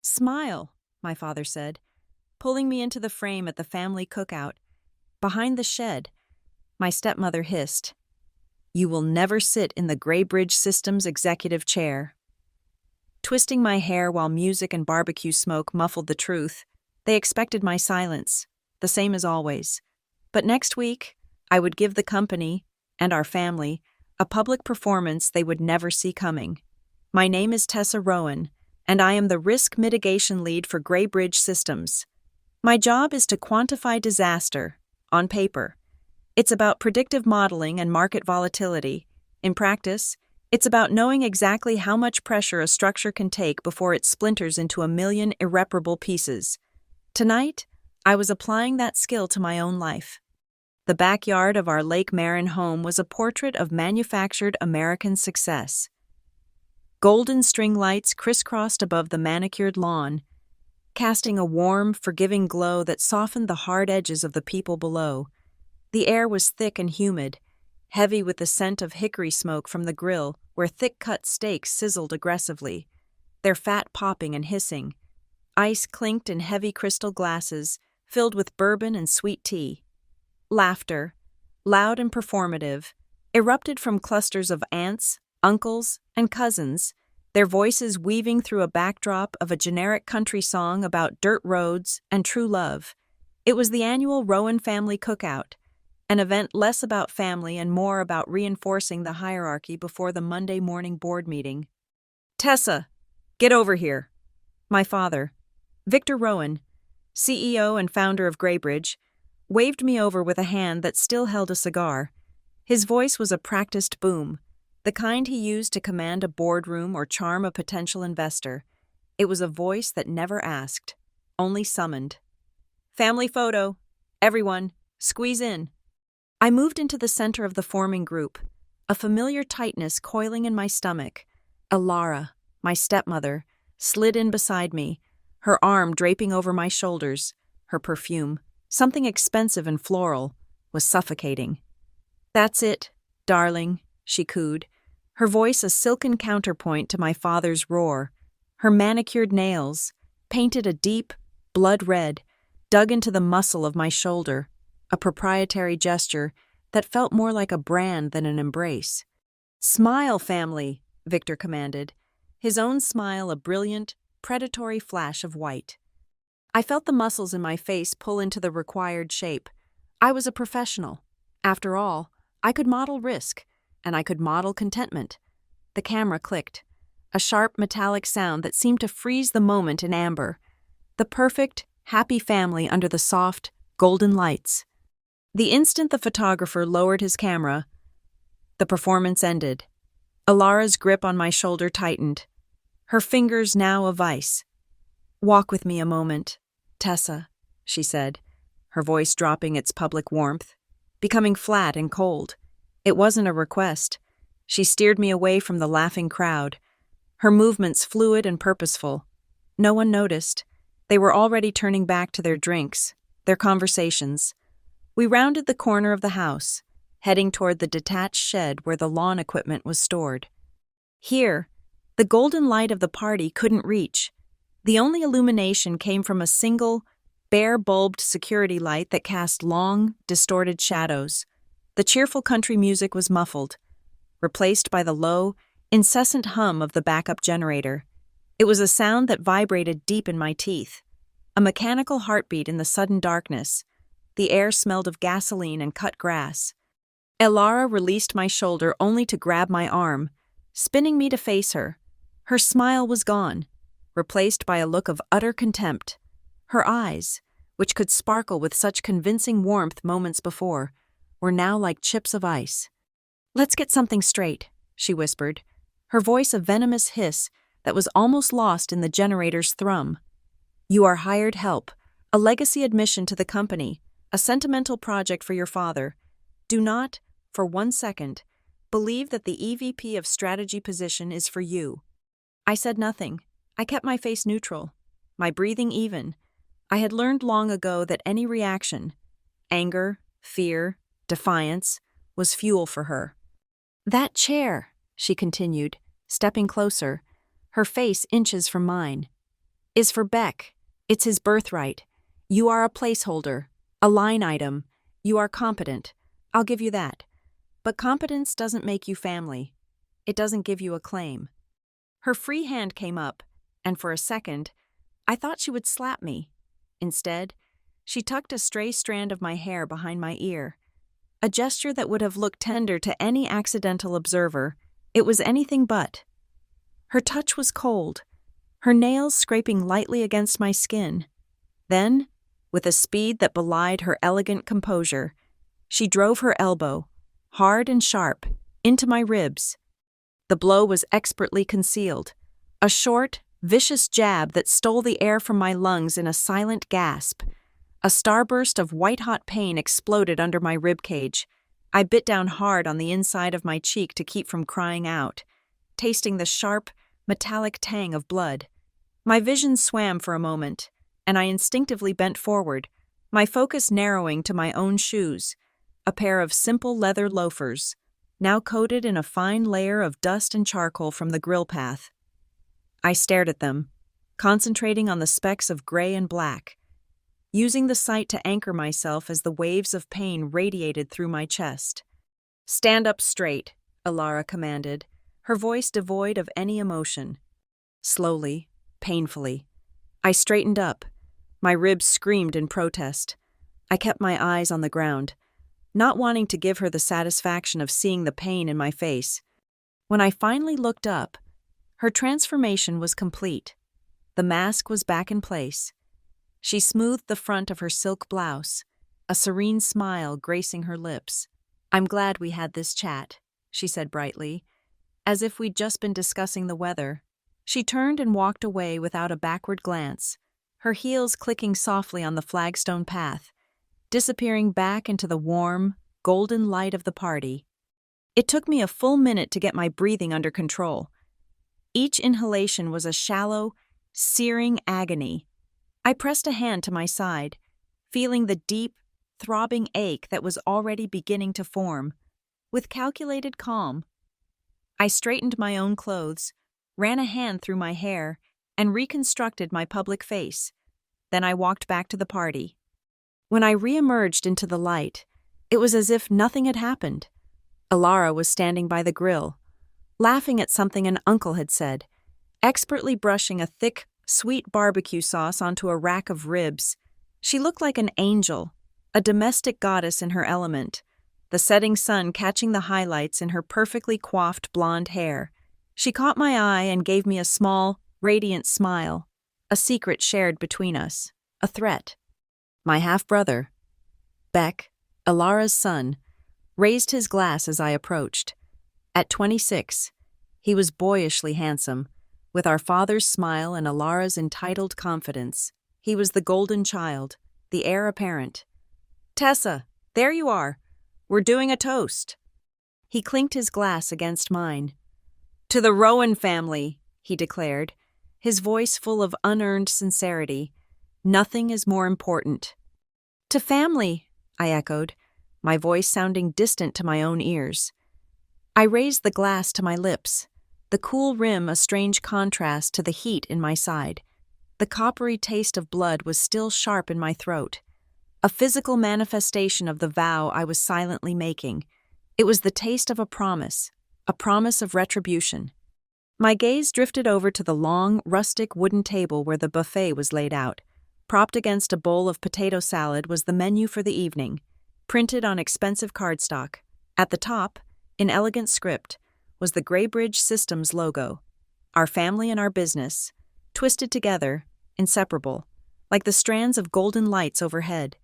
"Smile," my father said, pulling me into the frame at the family cookout. Behind the shed, my stepmother hissed, "You will never sit in the Graybridge Systems executive chair." Twisting my hair while music and barbecue smoke muffled the truth, they expected my silence, the same as always. But next week, I would give the company, and our family, a public performance they would never see coming. My name is Tessa Rowan, and I am the risk mitigation lead for Graybridge Systems. My job is to quantify disaster, on paper. It's about predictive modeling and market volatility. In practice, it's about knowing exactly how much pressure a structure can take before it splinters into a million irreparable pieces. Tonight, I was applying that skill to my own life. The backyard of our Lake Marin home was a portrait of manufactured American success. Golden string lights crisscrossed above the manicured lawn, casting a warm, forgiving glow that softened the hard edges of the people below. The air was thick and humid, heavy with the scent of hickory smoke from the grill where thick-cut steaks sizzled aggressively, their fat popping and hissing. Ice clinked in heavy crystal glasses filled with bourbon and sweet tea. Laughter, loud and performative, erupted from clusters of aunts, uncles, and cousins, their voices weaving through a backdrop of a generic country song about dirt roads and true love. It was the annual Rowan family cookout, an event less about family and more about reinforcing the hierarchy before the Monday morning board meeting. "Tessa, get over here." My father, Victor Rowan, CEO and founder of Graybridge, waved me over with a hand that still held a cigar. His voice was a practiced boom, the kind he used to command a boardroom or charm a potential investor. It was a voice that never asked, only summoned. "Family photo. Everyone, squeeze in." I moved into the center of the forming group, a familiar tightness coiling in my stomach. Elara, my stepmother, slid in beside me, her arm draping over my shoulders. Her perfume, something expensive and floral, was suffocating. "That's it, darling," she cooed, her voice a silken counterpoint to my father's roar. Her manicured nails, painted a deep, blood red, dug into the muscle of my shoulder, a proprietary gesture that felt more like a brand than an embrace. "Smile, family," Victor commanded, his own smile a brilliant, predatory flash of white. I felt the muscles in my face pull into the required shape. I was a professional. After all, I could model risk, and I could model contentment. The camera clicked, a sharp metallic sound that seemed to freeze the moment in amber. The perfect, happy family under the soft, golden lights. The instant the photographer lowered his camera, the performance ended. Elara's grip on my shoulder tightened, her fingers now a vice. "Walk with me a moment, Tessa," she said, her voice dropping its public warmth, becoming flat and cold. It wasn't a request. She steered me away from the laughing crowd, her movements fluid and purposeful. No one noticed. They were already turning back to their drinks, their conversations. We rounded the corner of the house, heading toward the detached shed where the lawn equipment was stored. Here, the golden light of the party couldn't reach. The only illumination came from a single, bare-bulbed security light that cast long, distorted shadows. The cheerful country music was muffled, replaced by the low, incessant hum of the backup generator. It was a sound that vibrated deep in my teeth, a mechanical heartbeat in the sudden darkness. The air smelled of gasoline and cut grass. Elara released my shoulder only to grab my arm, spinning me to face her. Her smile was gone, replaced by a look of utter contempt. Her eyes, which could sparkle with such convincing warmth moments before, were now like chips of ice. "Let's get something straight," she whispered, her voice a venomous hiss that was almost lost in the generator's thrum. "You are hired help, a legacy admission to the company, a sentimental project for your father. Do not, for 1 second, believe that the EVP of strategy position is for you." I said nothing. I kept my face neutral, my breathing even. I had learned long ago that any reaction, anger, fear, defiance, was fuel for her. "That chair," she continued, stepping closer, her face inches from mine. is for Beck. It's his birthright. You are a placeholder, a line item. You are competent. I'll give you that. But competence doesn't make you family. It doesn't give you a claim. Her free hand came up, and for a second, I thought she would slap me. Instead, she tucked a stray strand of my hair behind my ear. A gesture that would have looked tender to any accidental observer. It was anything but. Her touch was cold, her nails scraping lightly against my skin. Then, with a speed that belied her elegant composure, she drove her elbow, hard and sharp, into my ribs. The blow was expertly concealed, a short, vicious jab that stole the air from my lungs in a silent gasp. A starburst of white-hot pain exploded under my ribcage. I bit down hard on the inside of my cheek to keep from crying out, tasting the sharp, metallic tang of blood. My vision swam for a moment, and I instinctively bent forward, my focus narrowing to my own shoes, a pair of simple leather loafers, now coated in a fine layer of dust and charcoal from the grill path. I stared at them, concentrating on the specks of gray and black, using the sight to anchor myself as the waves of pain radiated through my chest. "Stand up straight," Alara commanded, her voice devoid of any emotion. Slowly, painfully, I straightened up. My ribs screamed in protest. I kept my eyes on the ground, not wanting to give her the satisfaction of seeing the pain in my face. When I finally looked up, her transformation was complete. The mask was back in place. She smoothed the front of her silk blouse, a serene smile gracing her lips. "I'm glad we had this chat," she said brightly, as if we'd just been discussing the weather. She turned and walked away without a backward glance, her heels clicking softly on the flagstone path, disappearing back into the warm, golden light of the party. It took me a full minute to get my breathing under control. Each inhalation was a shallow, searing agony. I pressed a hand to my side, feeling the deep, throbbing ache that was already beginning to form. With calculated calm, I straightened my own clothes, ran a hand through my hair, and reconstructed my public face. Then I walked back to the party. When I re-emerged into the light, it was as if nothing had happened. Alara was standing by the grill, laughing at something an uncle had said, expertly brushing a thick, sweet barbecue sauce onto a rack of ribs. She looked like an angel, a domestic goddess in her element, the setting sun catching the highlights in her perfectly coiffed blonde hair. She caught my eye and gave me a small, radiant smile, a secret shared between us, a threat. My half-brother, Beck, Alara's son, raised his glass as I approached. At 26, he was boyishly handsome, with our father's smile and Alara's entitled confidence. He was the golden child, the heir apparent. "Tessa, there you are. We're doing a toast." He clinked his glass against mine. "To the Rowan family," he declared, his voice full of unearned sincerity. "Nothing is more important." "To family," I echoed, my voice sounding distant to my own ears. I raised the glass to my lips, the cool rim a strange contrast to the heat in my side. The coppery taste of blood was still sharp in my throat, a physical manifestation of the vow I was silently making. It was the taste of a promise of retribution. My gaze drifted over to the long, rustic wooden table where the buffet was laid out. Propped against a bowl of potato salad was the menu for the evening, printed on expensive cardstock. At the top, in elegant script, was the Greybridge Systems logo, our family and our business, twisted together, inseparable, like the strands of golden lights overhead,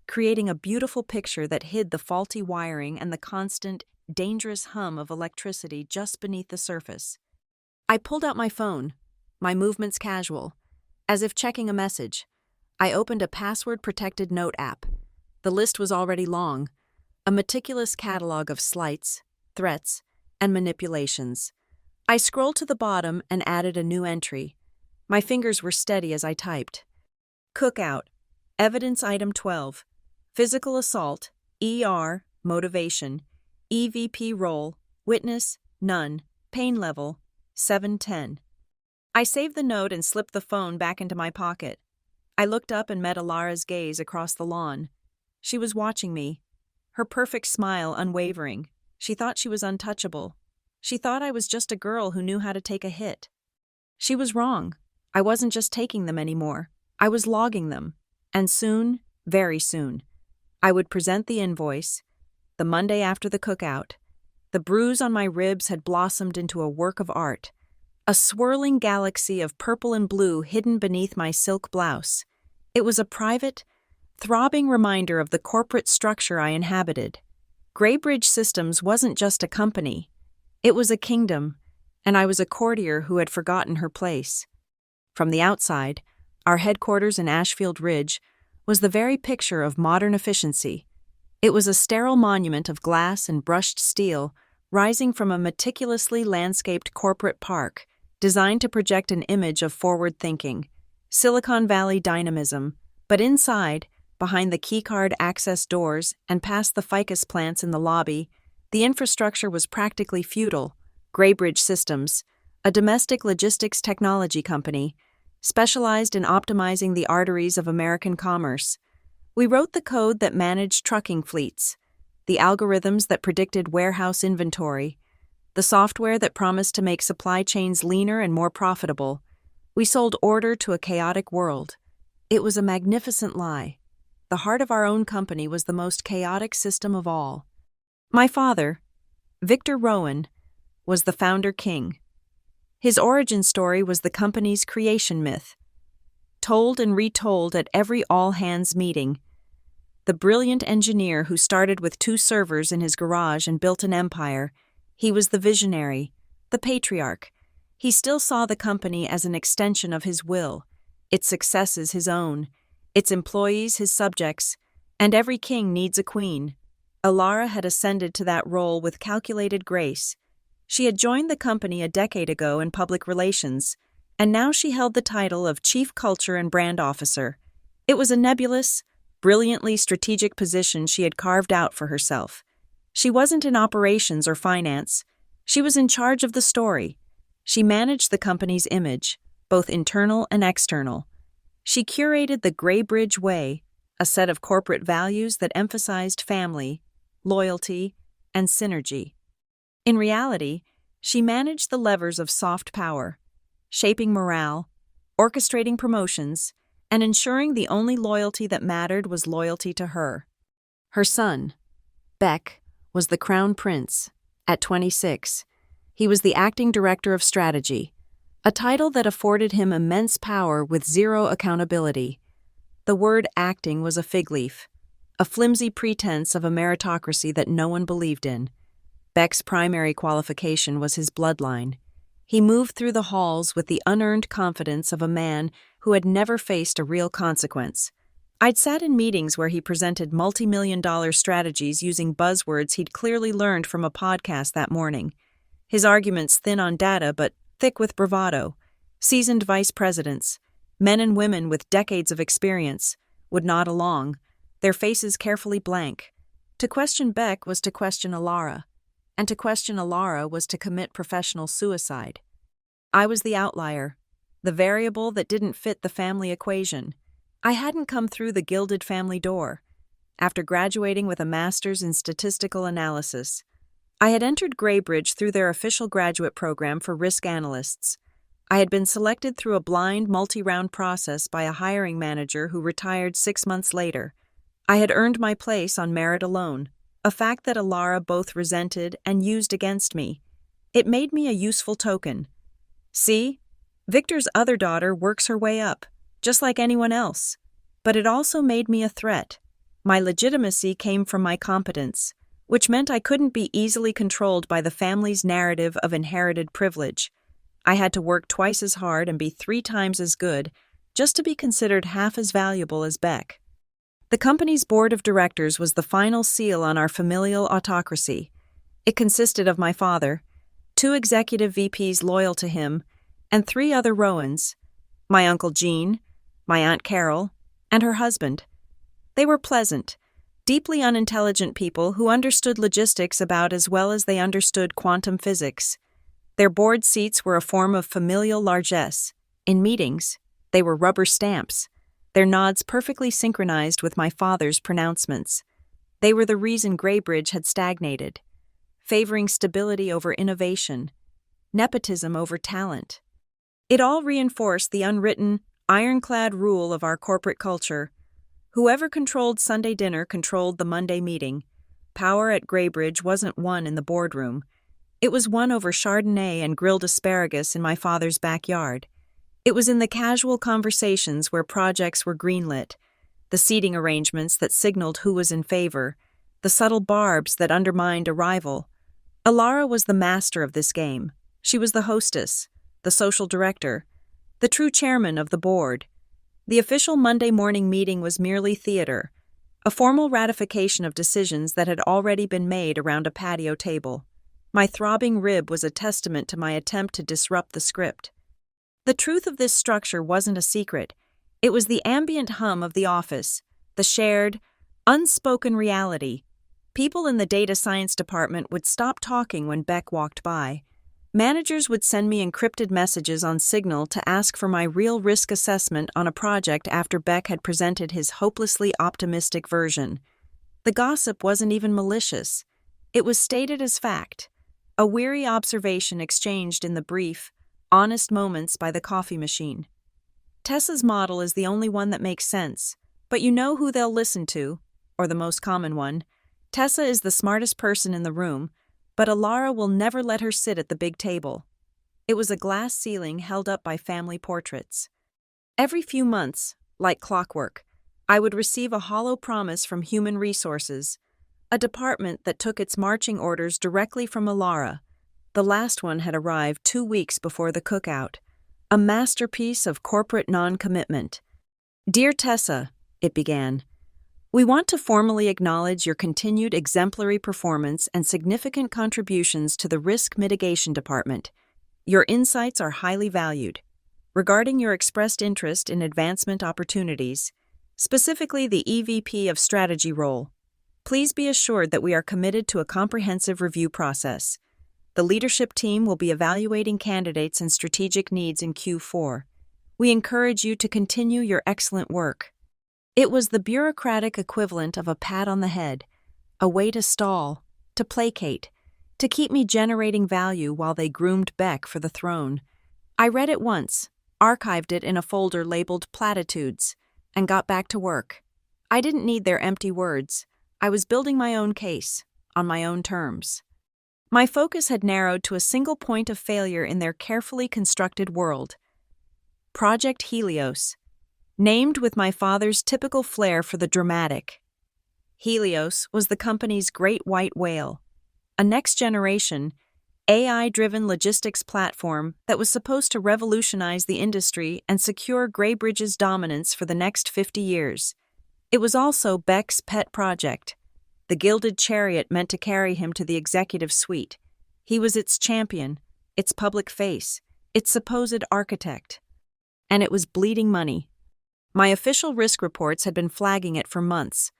creating a beautiful picture that hid the faulty wiring and the constant, dangerous hum of electricity just beneath the surface. I pulled out my phone, my movements casual, as if checking a message. I opened a password-protected note app. The list was already long, a meticulous catalog of slights, threats, and manipulations. I scrolled to the bottom and added a new entry. My fingers were steady as I typed. Cookout, Evidence Item 12, Physical Assault, ER, Motivation, EVP Role, Witness, None, Pain Level, 710. I saved the note and slipped the phone back into my pocket. I looked up and met Alara's gaze across the lawn. She was watching me, her perfect smile unwavering. She thought she was untouchable. She thought I was just a girl who knew how to take a hit. She was wrong. I wasn't just taking them anymore. I was logging them. And soon, very soon, I would present the invoice, the Monday after the cookout. The bruise on my ribs had blossomed into a work of art, a swirling galaxy of purple and blue hidden beneath my silk blouse. It was a private, throbbing reminder of the corporate structure I inhabited. Graybridge Systems wasn't just a company. It was a kingdom, and I was a courtier who had forgotten her place. From the outside, our headquarters in Ashfield Ridge was the very picture of modern efficiency. It was a sterile monument of glass and brushed steel rising from a meticulously landscaped corporate park designed to project an image of forward thinking, Silicon Valley dynamism, but inside, behind the keycard access doors and past the ficus plants in the lobby, the infrastructure was practically feudal. Graybridge Systems, a domestic logistics technology company, specialized in optimizing the arteries of American commerce. We wrote the code that managed trucking fleets, the algorithms that predicted warehouse inventory, the software that promised to make supply chains leaner and more profitable. We sold order to a chaotic world. It was a magnificent lie. The heart of our own company was the most chaotic system of all. My father, Victor Rowan, was the founder king. His origin story was the company's creation myth, told and retold at every all-hands meeting. The brilliant engineer who started with 2 servers in his garage and built an empire, he was the visionary, the patriarch. He still saw the company as an extension of his will, its successes his own, its employees his subjects, and every king needs a queen. Alara had ascended to that role with calculated grace. She had joined the company a decade ago in public relations, and now she held the title of Chief Culture and Brand Officer. It was a nebulous, brilliantly strategic position she had carved out for herself. She wasn't in operations or finance. She was in charge of the story. She managed the company's image, both internal and external. She curated the Graybridge Way, a set of corporate values that emphasized family, loyalty, and synergy. In reality, she managed the levers of soft power, shaping morale, orchestrating promotions, and ensuring the only loyalty that mattered was loyalty to her. Her son, Beck, was the crown prince. At 26, he was the acting director of strategy, a title that afforded him immense power with zero accountability. The word acting was a fig leaf, a flimsy pretense of a meritocracy that no one believed in. Beck's primary qualification was his bloodline. He moved through the halls with the unearned confidence of a man who had never faced a real consequence. I'd sat in meetings where he presented multi-million-dollar strategies using buzzwords he'd clearly learned from a podcast that morning. His arguments thin on data but thick with bravado. Seasoned vice presidents, men and women with decades of experience, would nod along, their faces carefully blank. To question Beck was to question Alara, and to question Alara was to commit professional suicide. I was the outlier, the variable that didn't fit the family equation. I hadn't come through the gilded family door. After graduating with a master's in statistical analysis, I had entered Graybridge through their official graduate program for risk analysts. I had been selected through a blind, multi-round process by a hiring manager who retired 6 months later. I had earned my place on merit alone, a fact that Alara both resented and used against me. It made me a useful token. See, Victor's other daughter works her way up, just like anyone else. But it also made me a threat. My legitimacy came from my competence, which meant I couldn't be easily controlled by the family's narrative of inherited privilege. I had to work twice as hard and be 3 times as good just to be considered half as valuable as Beck. The company's board of directors was the final seal on our familial autocracy. It consisted of my father, 2 executive VPs loyal to him, and 3 other Rowans, my Uncle Gene, my Aunt Carol, and her husband. They were pleasant, deeply unintelligent people who understood logistics about as well as they understood quantum physics. Their board seats were a form of familial largesse. In meetings, they were rubber stamps, their nods perfectly synchronized with my father's pronouncements. They were the reason Greybridge had stagnated, favoring stability over innovation, nepotism over talent. It all reinforced the unwritten, ironclad rule of our corporate culture. Whoever controlled Sunday dinner controlled the Monday meeting. Power at Greybridge wasn't won in the boardroom. It was won over Chardonnay and grilled asparagus in my father's backyard. It was in the casual conversations where projects were greenlit, the seating arrangements that signaled who was in favor, the subtle barbs that undermined a rival. Alara was the master of this game. She was the hostess, the social director, the true chairman of the board. The official Monday morning meeting was merely theater, a formal ratification of decisions that had already been made around a patio table. My throbbing rib was a testament to my attempt to disrupt the script. The truth of this structure wasn't a secret. It was the ambient hum of the office, the shared, unspoken reality. People in the data science department would stop talking when Beck walked by. Managers would send me encrypted messages on Signal to ask for my real risk assessment on a project after Beck had presented his hopelessly optimistic version. The gossip wasn't even malicious. It was stated as fact, a weary observation exchanged in the brief, honest moments by the coffee machine. Tessa's model is the only one that makes sense, but you know who they'll listen to, or the most common one. Tessa is the smartest person in the room, but Alara will never let her sit at the big table. It was a glass ceiling held up by family portraits. Every few months, like clockwork, I would receive a hollow promise from Human Resources, a department that took its marching orders directly from Alara. The last one had arrived 2 weeks before the cookout, a masterpiece of corporate non-commitment. "Dear Tessa," it began, "we want to formally acknowledge your continued exemplary performance and significant contributions to the Risk Mitigation Department. Your insights are highly valued. Regarding your expressed interest in advancement opportunities, specifically the EVP of Strategy role, please be assured that we are committed to a comprehensive review process. The leadership team will be evaluating candidates and strategic needs in Q4. We encourage you to continue your excellent work." It was the bureaucratic equivalent of a pat on the head, a way to stall, to placate, to keep me generating value while they groomed Beck for the throne. I read it once, archived it in a folder labeled Platitudes, and got back to work. I didn't need their empty words. I was building my own case, on my own terms. My focus had narrowed to a single point of failure in their carefully constructed world. Project Helios, named with my father's typical flair for the dramatic. Helios was the company's great white whale, a next-generation, AI-driven logistics platform that was supposed to revolutionize the industry and secure Greybridge's dominance for the next 50 years. It was also Beck's pet project, the gilded chariot meant to carry him to the executive suite. He was its champion, its public face, its supposed architect. And it was bleeding money. My official risk reports had been flagging it for months.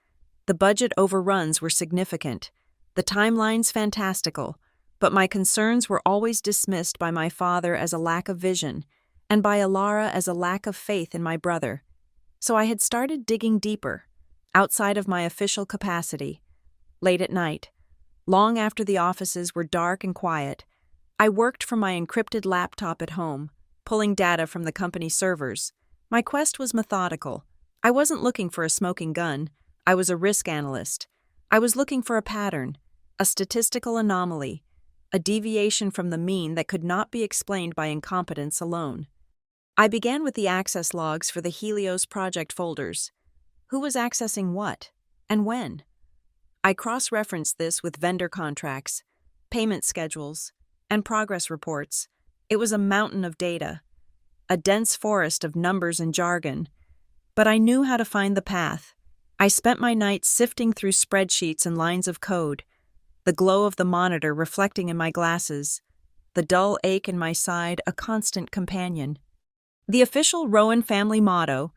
The budget overruns were significant, the timelines fantastical, but my concerns were always dismissed by my father as a lack of vision, and by Alara as a lack of faith in my brother. So I had started digging deeper, outside of my official capacity. Late at night, long after the offices were dark and quiet, I worked from my encrypted laptop at home, pulling data from the company servers. My quest was methodical. I wasn't looking for a smoking gun. I was a risk analyst. I was looking for a pattern, a statistical anomaly, a deviation from the mean that could not be explained by incompetence alone. I began with the access logs for the Helios project folders. Who was accessing what, and when? I cross-referenced this with vendor contracts, payment schedules, and progress reports. It was a mountain of data, a dense forest of numbers and jargon. But I knew how to find the path. I spent my nights sifting through spreadsheets and lines of code, the glow of the monitor reflecting in my glasses, the dull ache in my side a constant companion. The official Rowan family motto,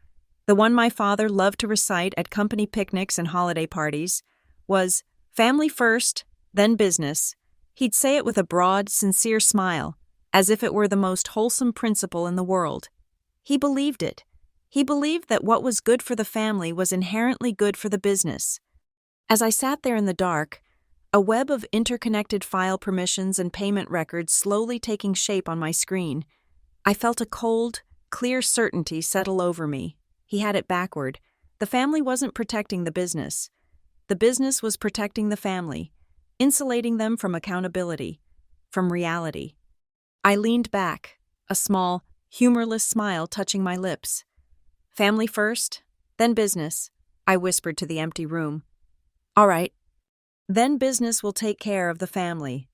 the one my father loved to recite at company picnics and holiday parties, was family first, then business. He'd say it with a broad, sincere smile, as if it were the most wholesome principle in the world. He believed it. He believed that what was good for the family was inherently good for the business. As I sat there in the dark, a web of interconnected file permissions and payment records slowly taking shape on my screen, I felt a cold, clear certainty settle over me. He had it backward. The family wasn't protecting the business. The business was protecting the family, insulating them from accountability, from reality. I leaned back, a small, humorless smile touching my lips. Family first, then business, I whispered to the empty room. All right. Then business will take care of the family.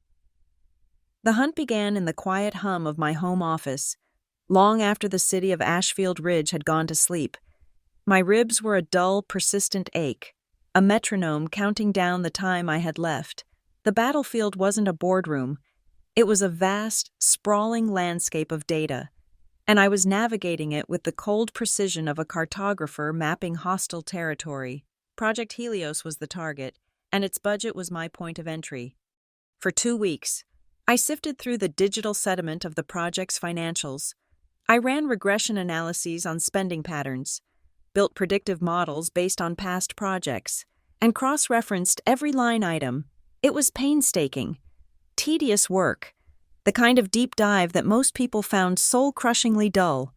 The hunt began in the quiet hum of my home office, long after the city of Ashfield Ridge had gone to sleep. My ribs were a dull, persistent ache, a metronome counting down the time I had left. The battlefield wasn't a boardroom. It was a vast, sprawling landscape of data, and I was navigating it with the cold precision of a cartographer mapping hostile territory. Project Helios was the target, and its budget was my point of entry. For 2 weeks, I sifted through the digital sediment of the project's financials. I ran regression analyses on spending patterns, built predictive models based on past projects, and cross-referenced every line item. It was painstaking, tedious work, the kind of deep dive that most people found soul-crushingly dull.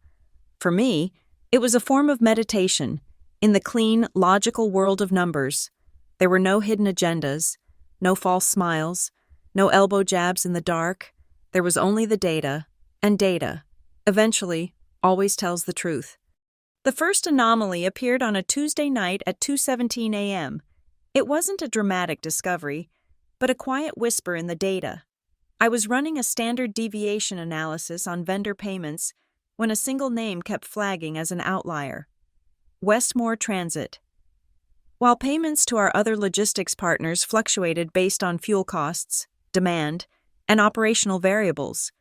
For me, it was a form of meditation in the clean, logical world of numbers. There were no hidden agendas, no false smiles, no elbow jabs in the dark. There was only the data, and data, eventually, always tells the truth. The first anomaly appeared on a Tuesday night at 2:17 a.m. It wasn't a dramatic discovery, but a quiet whisper in the data. I was running a standard deviation analysis on vendor payments when a single name kept flagging as an outlier: Westmore Transit. While payments to our other logistics partners fluctuated based on fuel costs, demand, and operational variables,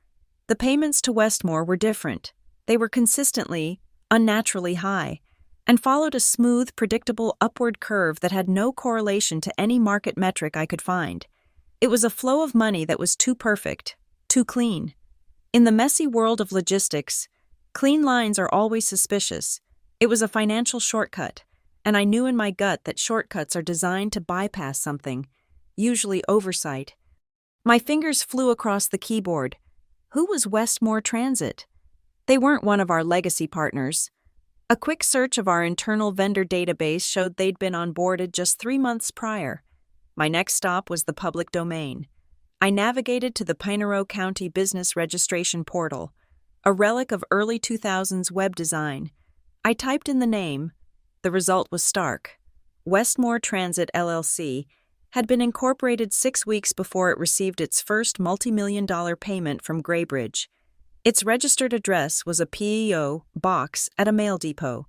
the payments to Westmore were different. They were consistently, unnaturally high, and followed a smooth, predictable upward curve that had no correlation to any market metric I could find. It was a flow of money that was too perfect, too clean. In the messy world of logistics, clean lines are always suspicious. It was a financial shortcut, and I knew in my gut that shortcuts are designed to bypass something, usually oversight. My fingers flew across the keyboard. Who was Westmore Transit? They weren't one of our legacy partners. A quick search of our internal vendor database showed they'd been onboarded just 3 months prior. My next stop was the public domain. I navigated to the Pinero County Business Registration Portal, a relic of early 2000s web design. I typed in the name. The result was stark. Westmore Transit LLC had been incorporated 6 weeks before it received its first multi-million-dollar payment from Graybridge. Its registered address was a PEO box at a mail depot,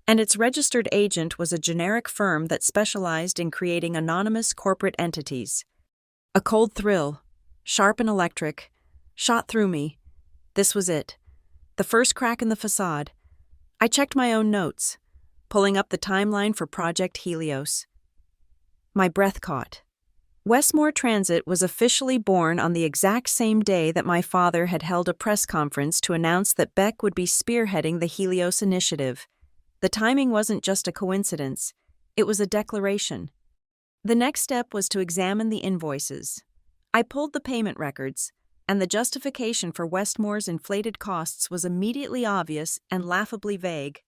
and its registered agent was a generic firm that specialized in creating anonymous corporate entities. A cold thrill, sharp and electric, shot through me. This was it. The first crack in the facade. I checked my own notes, pulling up the timeline for Project Helios. My breath caught. Westmore Transit was officially born on the exact same day that my father had held a press conference to announce that Beck would be spearheading the Helios initiative. The timing wasn't just a coincidence, it was a declaration. The next step was to examine the invoices. I pulled the payment records, and the justification for Westmore's inflated costs was immediately obvious and laughably vague.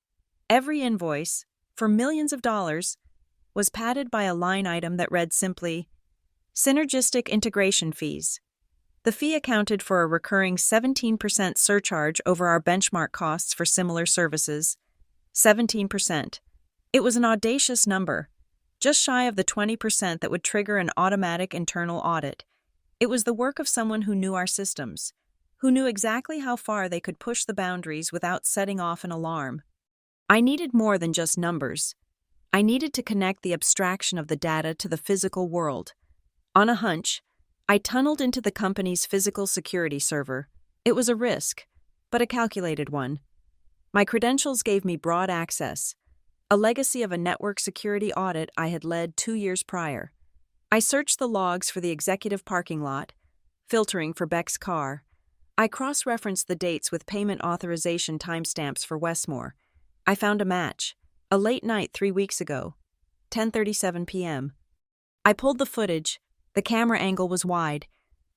Every invoice, for millions of dollars, was padded by a line item that read simply, Synergistic Integration Fees. The fee accounted for a recurring 17% surcharge over our benchmark costs for similar services. 17%. It was an audacious number, just shy of the 20% that would trigger an automatic internal audit. It was the work of someone who knew our systems, who knew exactly how far they could push the boundaries without setting off an alarm. I needed more than just numbers. I needed to connect the abstraction of the data to the physical world. On a hunch, I tunneled into the company's physical security server. It was a risk, but a calculated one. My credentials gave me broad access, a legacy of a network security audit I had led 2 years prior. I searched the logs for the executive parking lot, filtering for Beck's car. I cross-referenced the dates with payment authorization timestamps for Westmore. I found a match. A late night 3 weeks ago. 10:37 p.m. I pulled the footage. The camera angle was wide,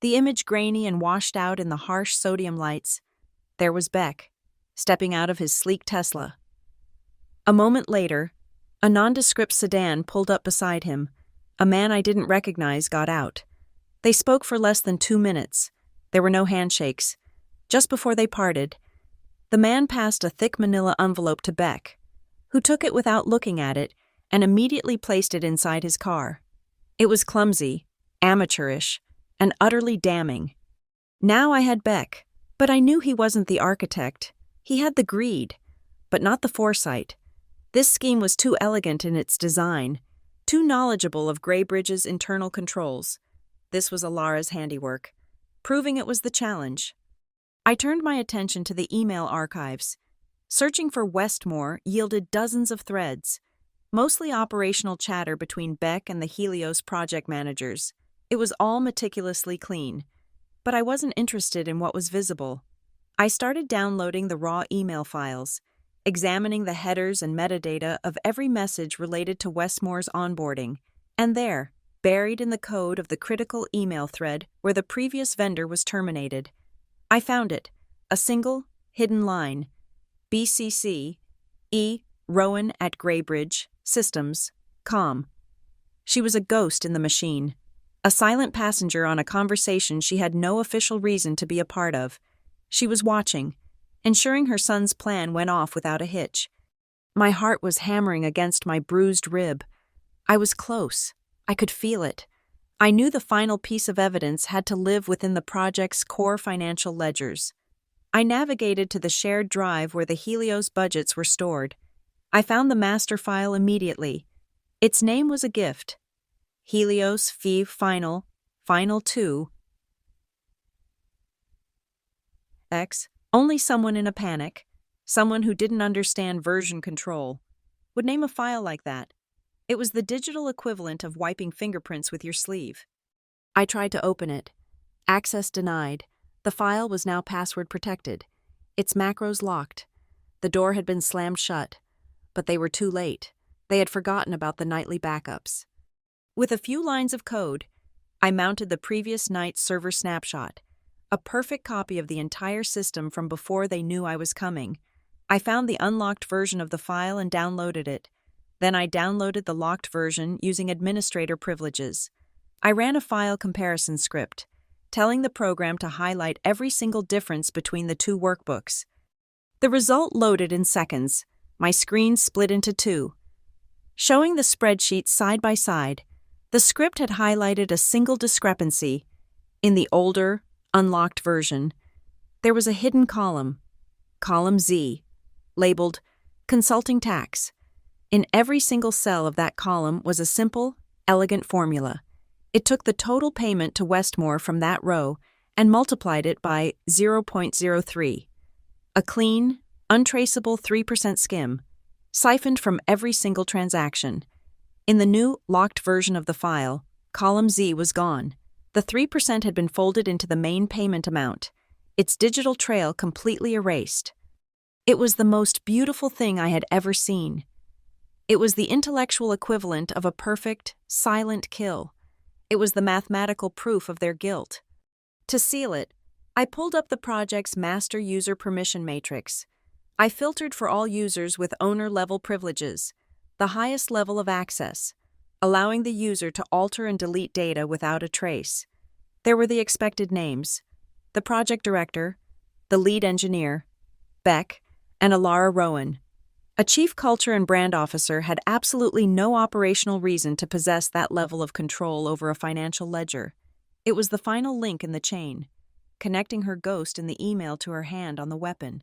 the image grainy and washed out in the harsh sodium lights. There was Beck, stepping out of his sleek Tesla. A moment later, a nondescript sedan pulled up beside him. A man I didn't recognize got out. They spoke for less than 2 minutes. There were no handshakes. Just before they parted, the man passed a thick manila envelope to Beck, who took it without looking at it and immediately placed it inside his car. It was clumsy, amateurish, and utterly damning. Now I had Beck, but I knew he wasn't the architect. He had the greed, but not the foresight. This scheme was too elegant in its design, too knowledgeable of Graybridge's internal controls. This was Alara's handiwork, proving it was the challenge. I turned my attention to the email archives. Searching for Westmore yielded dozens of threads, mostly operational chatter between Beck and the Helios project managers. It was all meticulously clean, but I wasn't interested in what was visible. I started downloading the raw email files, examining the headers and metadata of every message related to Westmore's onboarding, and there, buried in the code of the critical email thread where the previous vendor was terminated, I found it, a single, hidden line. BCC, E. Rowan at Graybridge, Systems, Com. She was a ghost in the machine, a silent passenger on a conversation she had no official reason to be a part of. She was watching, ensuring her son's plan went off without a hitch. My heart was hammering against my bruised rib. I was close. I could feel it. I knew the final piece of evidence had to live within the project's core financial ledgers. I navigated to the shared drive where the Helios budgets were stored. I found the master file immediately. Its name was a gift. Helios Fee Final 2. X. Only someone in a panic, someone who didn't understand version control, would name a file like that. It was the digital equivalent of wiping fingerprints with your sleeve. I tried to open it. Access denied. The file was now password protected. Its macros locked. The door had been slammed shut. But they were too late. They had forgotten about the nightly backups. With a few lines of code, I mounted the previous night's server snapshot, a perfect copy of the entire system from before they knew I was coming. I found the unlocked version of the file and downloaded it. Then I downloaded the locked version using administrator privileges. I ran a file comparison script, telling the program to highlight every single difference between the two workbooks. The result loaded in seconds. My screen split into two. Showing the spreadsheets side by side, the script had highlighted a single discrepancy. In the older, unlocked version, there was a hidden column, column Z, labeled Consulting Tax. In every single cell of that column was a simple, elegant formula. It took the total payment to Westmore from that row and multiplied it by 0.03. A clean, untraceable 3% skim, siphoned from every single transaction. In the new, locked version of the file, column Z was gone. The 3% had been folded into the main payment amount, its digital trail completely erased. It was the most beautiful thing I had ever seen. It was the intellectual equivalent of a perfect, silent kill. It was the mathematical proof of their guilt. To seal it, I pulled up the project's master user permission matrix. I filtered for all users with owner-level privileges, the highest level of access, allowing the user to alter and delete data without a trace. There were the expected names: the project director, the lead engineer, Beck, and Lila Rowan. A chief culture and brand officer had absolutely no operational reason to possess that level of control over a financial ledger. It was the final link in the chain, connecting her ghost in the email to her hand on the weapon.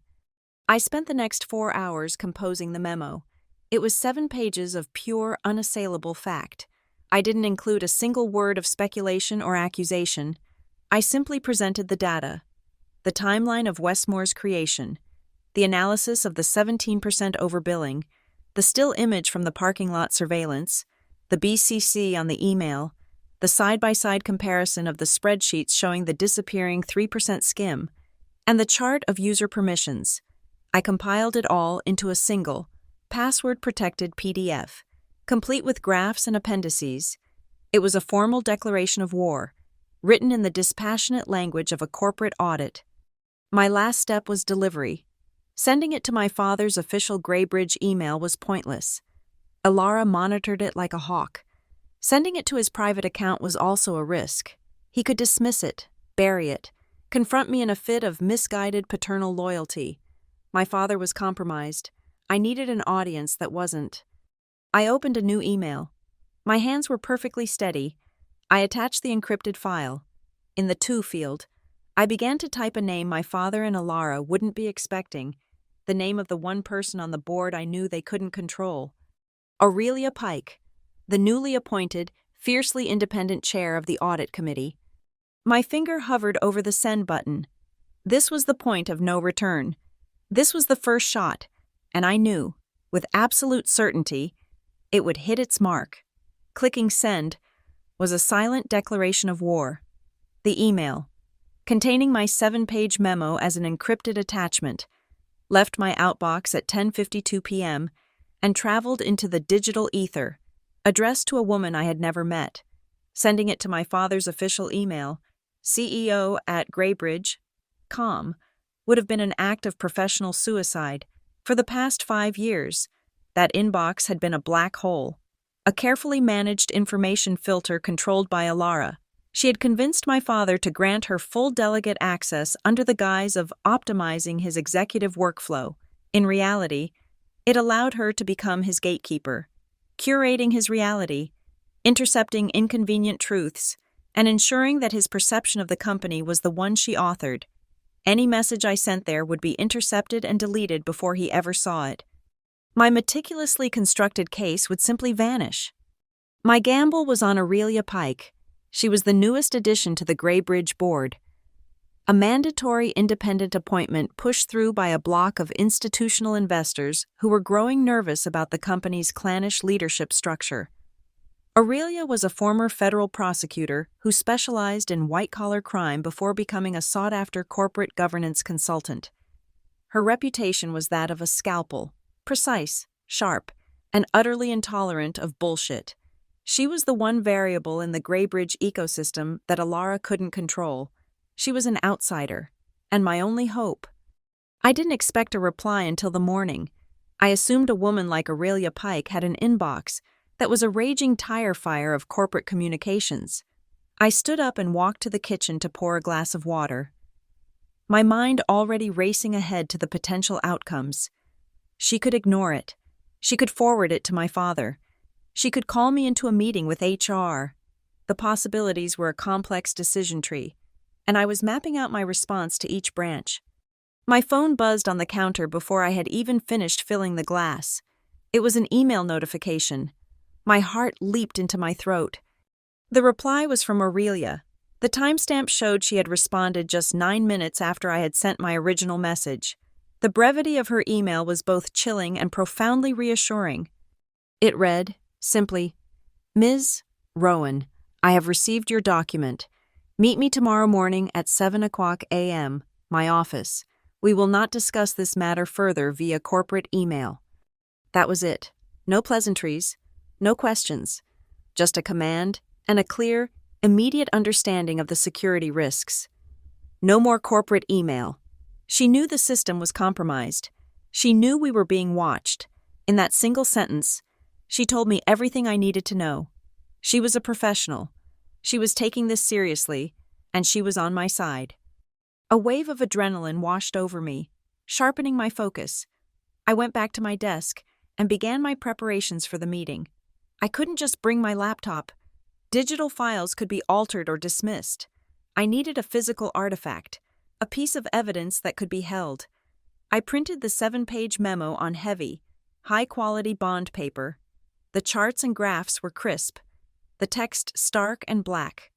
I spent the next 4 hours composing the memo. It was 7 pages of pure, unassailable fact. I didn't include a single word of speculation or accusation. I simply presented the data, the timeline of Westmore's creation, the analysis of the 17% overbilling, the still image from the parking lot surveillance, the BCC on the email, the side-by-side comparison of the spreadsheets showing the disappearing 3% skim. and the chart of user permissions. I compiled it all into a single, password-protected PDF, complete with graphs and appendices. It was a formal declaration of war, written in the dispassionate language of a corporate audit. My last step was delivery. Sending it to my father's official Graybridge email was pointless. Ilara monitored it like a hawk. Sending it to his private account was also a risk. He could dismiss it, bury it, confront me in a fit of misguided paternal loyalty. My father was compromised. I needed an audience that wasn't. I opened a new email. My hands were perfectly steady. I attached the encrypted file. In the to field, I began to type a name my father and Ilara wouldn't be expecting, the name of the one person on the board I knew they couldn't control. Aurelia Pike, the newly appointed, fiercely independent chair of the audit committee. My finger hovered over the send button. This was the point of no return. This was the first shot, and I knew, with absolute certainty, it would hit its mark. Clicking send was a silent declaration of war. The email, containing my 7-page memo as an encrypted attachment, left my outbox at 10:52 p.m. and traveled into the digital ether, addressed to a woman I had never met. Sending it to my father's official email, ceo@graybridge.com, would have been an act of professional suicide. For the past 5 years, that inbox had been a black hole, a carefully managed information filter controlled by Ilara. She had convinced my father to grant her full delegate access under the guise of optimizing his executive workflow. In reality, it allowed her to become his gatekeeper, curating his reality, intercepting inconvenient truths, and ensuring that his perception of the company was the one she authored. Any message I sent there would be intercepted and deleted before he ever saw it. My meticulously constructed case would simply vanish. My gamble was on Aurelia Pike. She was the newest addition to the Graybridge board. A mandatory independent appointment pushed through by a block of institutional investors who were growing nervous about the company's clannish leadership structure. Aurelia was a former federal prosecutor who specialized in white-collar crime before becoming a sought-after corporate governance consultant. Her reputation was that of a scalpel, precise, sharp, and utterly intolerant of bullshit. She was the one variable in the Graybridge ecosystem that Ilara couldn't control. She was an outsider, and my only hope. I didn't expect a reply until the morning. I assumed a woman like Aurelia Pike had an inbox that was a raging tire fire of corporate communications. I stood up and walked to the kitchen to pour a glass of water, my mind already racing ahead to the potential outcomes. She could ignore it. She could forward it to my father. She could call me into a meeting with HR. The possibilities were a complex decision tree, and I was mapping out my response to each branch. My phone buzzed on the counter before I had even finished filling the glass. It was an email notification. My heart leaped into my throat. The reply was from Aurelia. The timestamp showed she had responded just 9 minutes after I had sent my original message. The brevity of her email was both chilling and profoundly reassuring. It read, simply, "Ms. Rowan, I have received your document. Meet me tomorrow morning at 7:00 a.m., my office. We will not discuss this matter further via corporate email." That was it. No pleasantries. No questions, just a command and a clear, immediate understanding of the security risks. No more corporate email. She knew the system was compromised. She knew we were being watched. In that single sentence, she told me everything I needed to know. She was a professional. She was taking this seriously, and she was on my side. A wave of adrenaline washed over me, sharpening my focus. I went back to my desk and began my preparations for the meeting. I couldn't just bring my laptop. Digital files could be altered or dismissed. I needed a physical artifact, a piece of evidence that could be held. I printed the 7-page memo on heavy, high-quality bond paper. The charts and graphs were crisp, the text stark and black.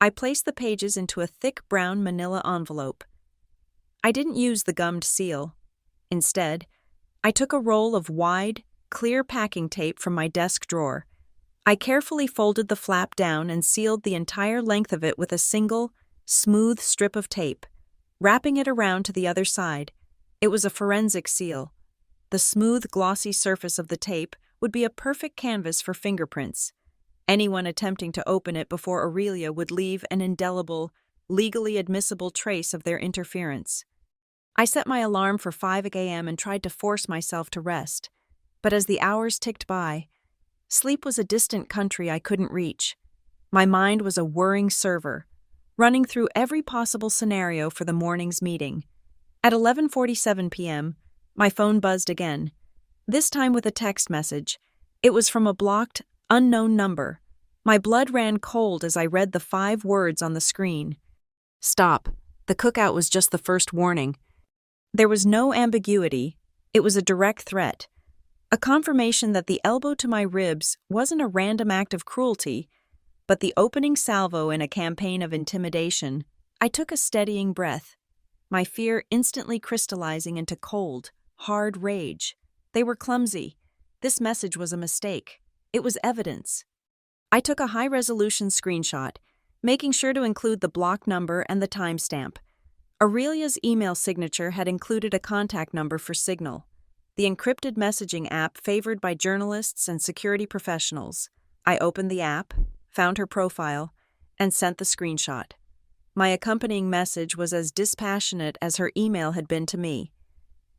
I placed the pages into a thick brown manila envelope. I didn't use the gummed seal. Instead, I took a roll of wide, clear packing tape from my desk drawer. I carefully folded the flap down and sealed the entire length of it with a single, smooth strip of tape. wrapping it around to the other side. It was a forensic seal. The smooth, glossy surface of the tape would be a perfect canvas for fingerprints. Anyone attempting to open it before Aurelia would leave an indelible, legally admissible trace of their interference. I set my alarm for 5 a.m. and tried to force myself to rest. But as the hours ticked by, sleep was a distant country I couldn't reach. My mind was a whirring server, running through every possible scenario for the morning's meeting. At 11:47 p.m., my phone buzzed again, this time with a text message. It was from a blocked, unknown number. My blood ran cold as I read the 5 words on the screen. Stop. The cookout was just the first warning. There was no ambiguity. It was a direct threat. A confirmation that the elbow to my ribs wasn't a random act of cruelty, but the opening salvo in a campaign of intimidation. I took a steadying breath, my fear instantly crystallizing into cold, hard rage. They were clumsy. This message was a mistake. It was evidence. I took a high-resolution screenshot, making sure to include the block number and the timestamp. Aurelia's email signature had included a contact number for Signal, the encrypted messaging app favored by journalists and security professionals. I opened the app, found her profile, and sent the screenshot. My accompanying message was as dispassionate as her email had been to me.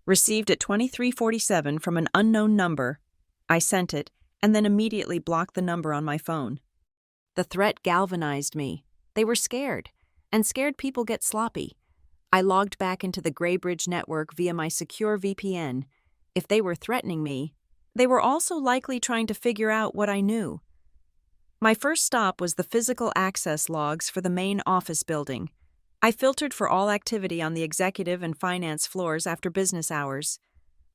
Received at 23:47 from an unknown number. I sent it, and then immediately blocked the number on my phone. The threat galvanized me. They were scared, and scared people get sloppy. I logged back into the Graybridge network via my secure VPN. If they were threatening me, they were also likely trying to figure out what I knew. My first stop was the physical access logs for the main office building. I filtered for all activity on the executive and finance floors after business hours.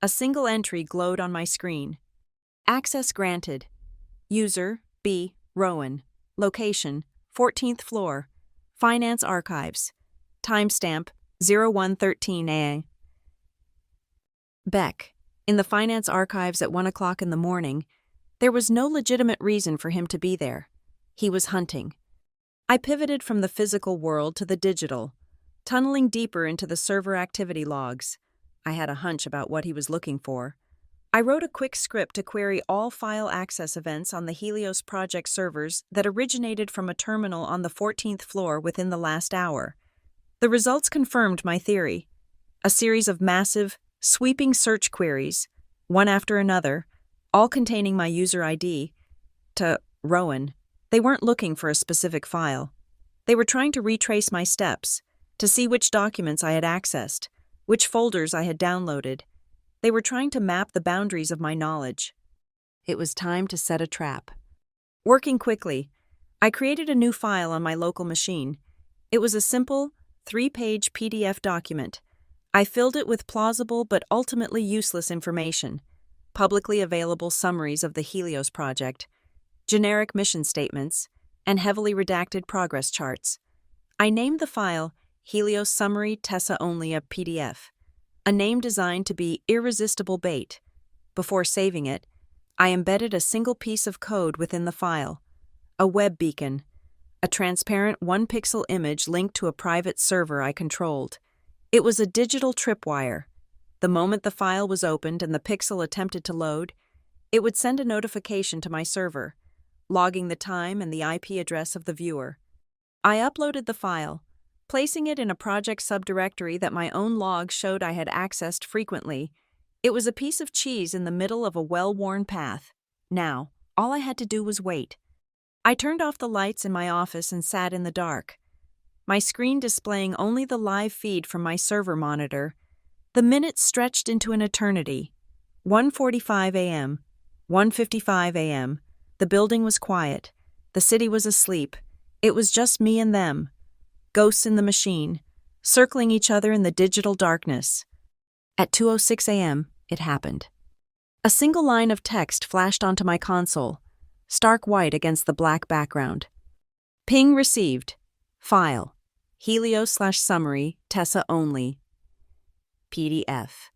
A single entry glowed on my screen. Access granted. User, B. Rowan. Location, 14th floor. Finance archives. Timestamp, 0113 A. Beck. In the finance archives at 1 o'clock in the morning, there was no legitimate reason for him to be there. He was hunting. I pivoted from the physical world to the digital, tunneling deeper into the server activity logs. I had a hunch about what he was looking for. I wrote a quick script to query all file access events on the Helios project servers that originated from a terminal on the 14th floor within the last hour. The results confirmed my theory. A series of massive, sweeping search queries, one after another, all containing my user ID, to Rowan. They weren't looking for a specific file. They were trying to retrace my steps, to see which documents I had accessed, which folders I had downloaded. They were trying to map the boundaries of my knowledge. It was time to set a trap. Working quickly, I created a new file on my local machine. It was a simple, 3-page PDF document. I filled it with plausible but ultimately useless information, publicly available summaries of the Helios project, generic mission statements, and heavily redacted progress charts. I named the file Helios Summary Tessa Only a PDF, a name designed to be irresistible bait. Before saving it, I embedded a single piece of code within the file, a web beacon, a transparent 1-pixel image linked to a private server I controlled. It was a digital tripwire. The moment the file was opened and the pixel attempted to load, it would send a notification to my server, logging the time and the IP address of the viewer. I uploaded the file, placing it in a project subdirectory that my own logs showed I had accessed frequently. It was a piece of cheese in the middle of a well-worn path. Now, all I had to do was wait. I turned off the lights in my office and sat in the dark, my screen displaying only the live feed from my server monitor. The minutes stretched into an eternity. 1:45 a.m., 1:55 a.m. The building was quiet. The city was asleep. It was just me and them, ghosts in the machine, circling each other in the digital darkness. At 2:06 a.m., it happened. A single line of text flashed onto my console, stark white against the black background. Ping received. File. Helios/summary, Tessa Only. PDF.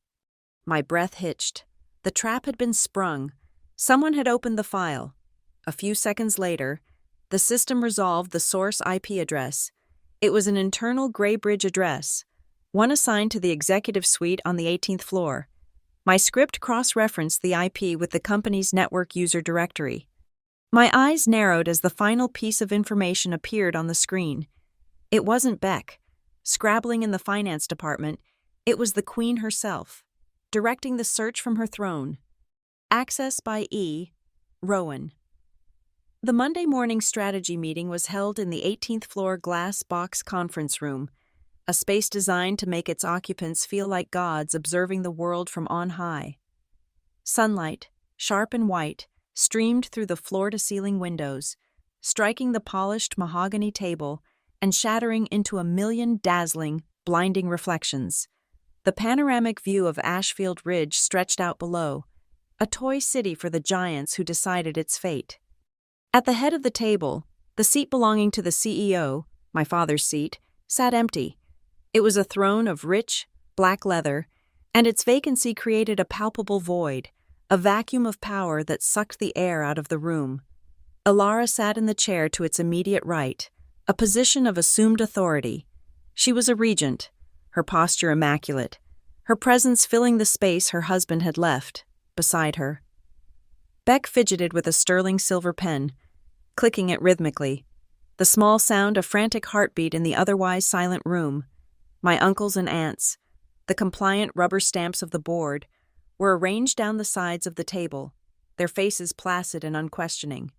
My breath hitched. The trap had been sprung. Someone had opened the file. A few seconds later, the system resolved the source IP address. It was an internal Graybridge address, one assigned to the executive suite on the 18th floor. My script cross-referenced the IP with the company's network user directory. My eyes narrowed as the final piece of information appeared on the screen. It wasn't Beck, scrabbling in the finance department. It was the Queen herself, directing the search from her throne. Access by E. Rowan. The Monday morning strategy meeting was held in the 18th floor glass box conference room, a space designed to make its occupants feel like gods observing the world from on high. Sunlight, sharp and white, streamed through the floor-to-ceiling windows, striking the polished mahogany table and shattering into a million dazzling, blinding reflections. The panoramic view of Ashfield Ridge stretched out below, a toy city for the giants who decided its fate. At the head of the table, the seat belonging to the CEO, my father's seat, sat empty. It was a throne of rich, black leather, and its vacancy created a palpable void, a vacuum of power that sucked the air out of the room. Ilara sat in the chair to its immediate right, a position of assumed authority. She was a regent, her posture immaculate, her presence filling the space her husband had left, beside her. Beck fidgeted with a sterling silver pen, clicking it rhythmically, the small sound a frantic heartbeat in the otherwise silent room. My uncles and aunts, the compliant rubber stamps of the board, were arranged down the sides of the table, their faces placid and unquestioning.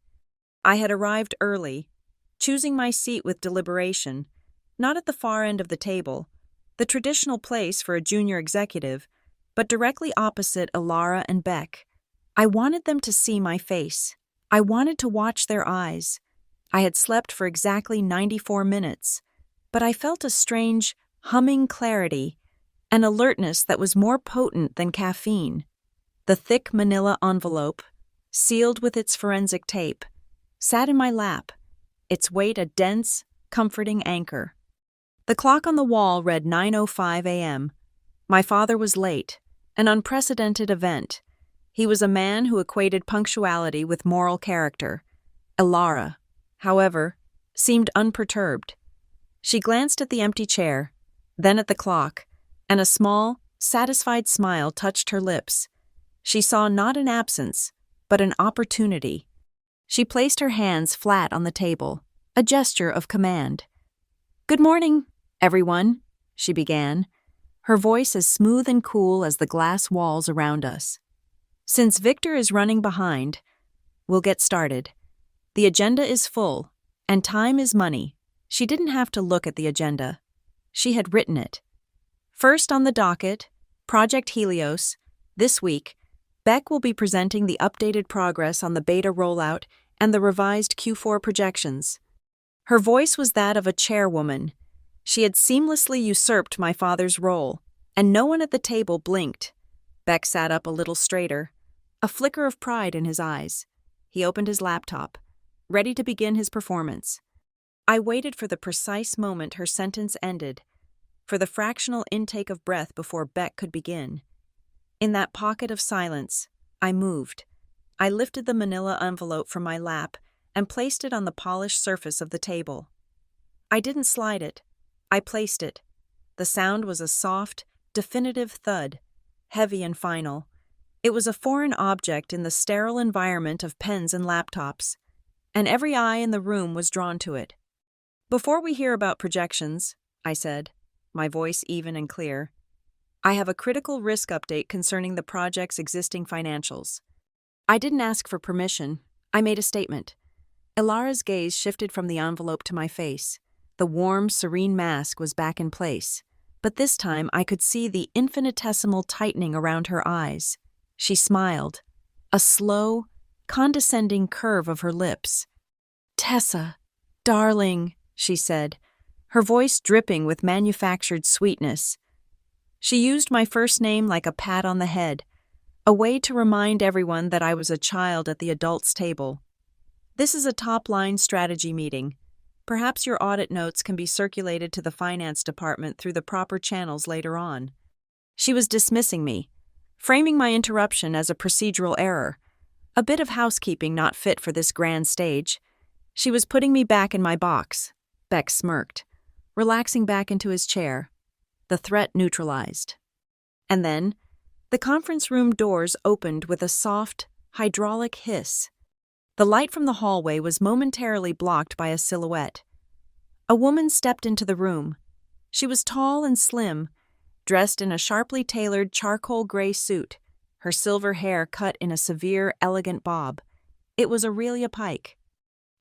I had arrived early, choosing my seat with deliberation, not at the far end of the table, the traditional place for a junior executive, but directly opposite Ilara and Beck. I wanted them to see my face. I wanted to watch their eyes. I had slept for exactly 94 minutes, but I felt a strange, humming clarity, an alertness that was more potent than caffeine. The thick manila envelope, sealed with its forensic tape, sat in my lap, its weight a dense, comforting anchor. The clock on the wall read 9:05 a.m. My father was late, an unprecedented event. He was a man who equated punctuality with moral character. Ilara, however, seemed unperturbed. She glanced at the empty chair, then at the clock, and a small, satisfied smile touched her lips. She saw not an absence, but an opportunity. She placed her hands flat on the table, a gesture of command. "Good morning, everyone," she began, her voice as smooth and cool as the glass walls around us. "Since Victor is running behind, we'll get started. The agenda is full, and time is money." She didn't have to look at the agenda. She had written it. First on the docket, Project Helios. This week, Beck will be presenting the updated progress on the beta rollout and the revised Q4 projections. Her voice was that of a chairwoman. She had seamlessly usurped my father's role, and no one at the table blinked. Beck sat up a little straighter, a flicker of pride in his eyes. He opened his laptop, ready to begin his performance. I waited for the precise moment her sentence ended, for the fractional intake of breath before Beck could begin. In that pocket of silence, I moved. I lifted the manila envelope from my lap and placed it on the polished surface of the table. I didn't slide it. I placed it. The sound was a soft, definitive thud, heavy and final. It was a foreign object in the sterile environment of pens and laptops, and every eye in the room was drawn to it. "Before we hear about projections," I said, my voice even and clear, "I have a critical risk update concerning the project's existing financials." I didn't ask for permission. I made a statement. Ilara's gaze shifted from the envelope to my face. The warm, serene mask was back in place, but this time I could see the infinitesimal tightening around her eyes. She smiled, a slow, condescending curve of her lips. "Tessa, darling," she said, her voice dripping with manufactured sweetness. She used my first name like a pat on the head, a way to remind everyone that I was a child at the adults' table. "This is a top-line strategy meeting. Perhaps your audit notes can be circulated to the finance department through the proper channels later on." She was dismissing me, framing my interruption as a procedural error, a bit of housekeeping not fit for this grand stage. She was putting me back in my box. Beck smirked, relaxing back into his chair. the threat neutralized. And then, the conference room doors opened with a soft, hydraulic hiss. The light from the hallway was momentarily blocked by a silhouette. A woman stepped into the room. She was tall and slim, dressed in a sharply tailored charcoal gray suit, her silver hair cut in a severe, elegant bob. It was Aurelia Pike.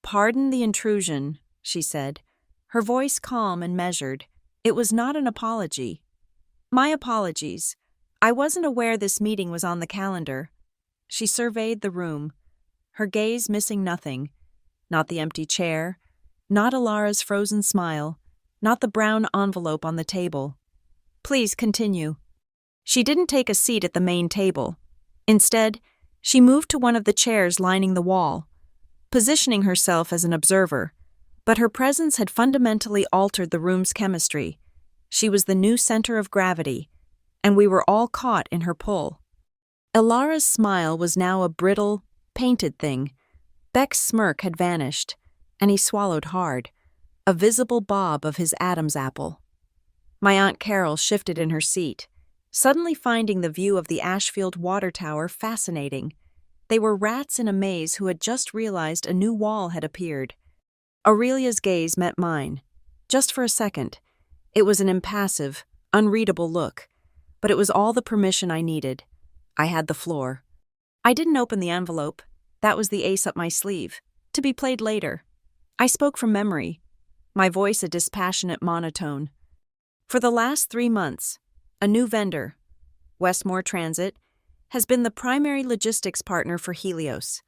"Pardon the intrusion," she said, her voice calm and measured. It was not an apology. "My apologies. I wasn't aware this meeting was on the calendar." She surveyed the room, her gaze missing nothing. Not the empty chair, not Alara's frozen smile, not the brown envelope on the table. "Please continue." She didn't take a seat at the main table. Instead, she moved to one of the chairs lining the wall, positioning herself as an observer. But her presence had fundamentally altered the room's chemistry. She was the new center of gravity, and we were all caught in her pull. Alara's smile was now a brittle, painted thing. Beck's smirk had vanished, and he swallowed hard, a visible bob of his Adam's apple. My Aunt Carol shifted in her seat, suddenly finding the view of the Ashfield water tower fascinating. They were rats in a maze who had just realized a new wall had appeared. Aurelia's gaze met mine. Just for a second. It was an impassive, unreadable look, but it was all the permission I needed. I had the floor. I didn't open the envelope. That was the ace up my sleeve, to be played later. I spoke from memory, my voice a dispassionate monotone. For the last 3 months, a new vendor, Westmore Transit, has been the primary logistics partner for Helios.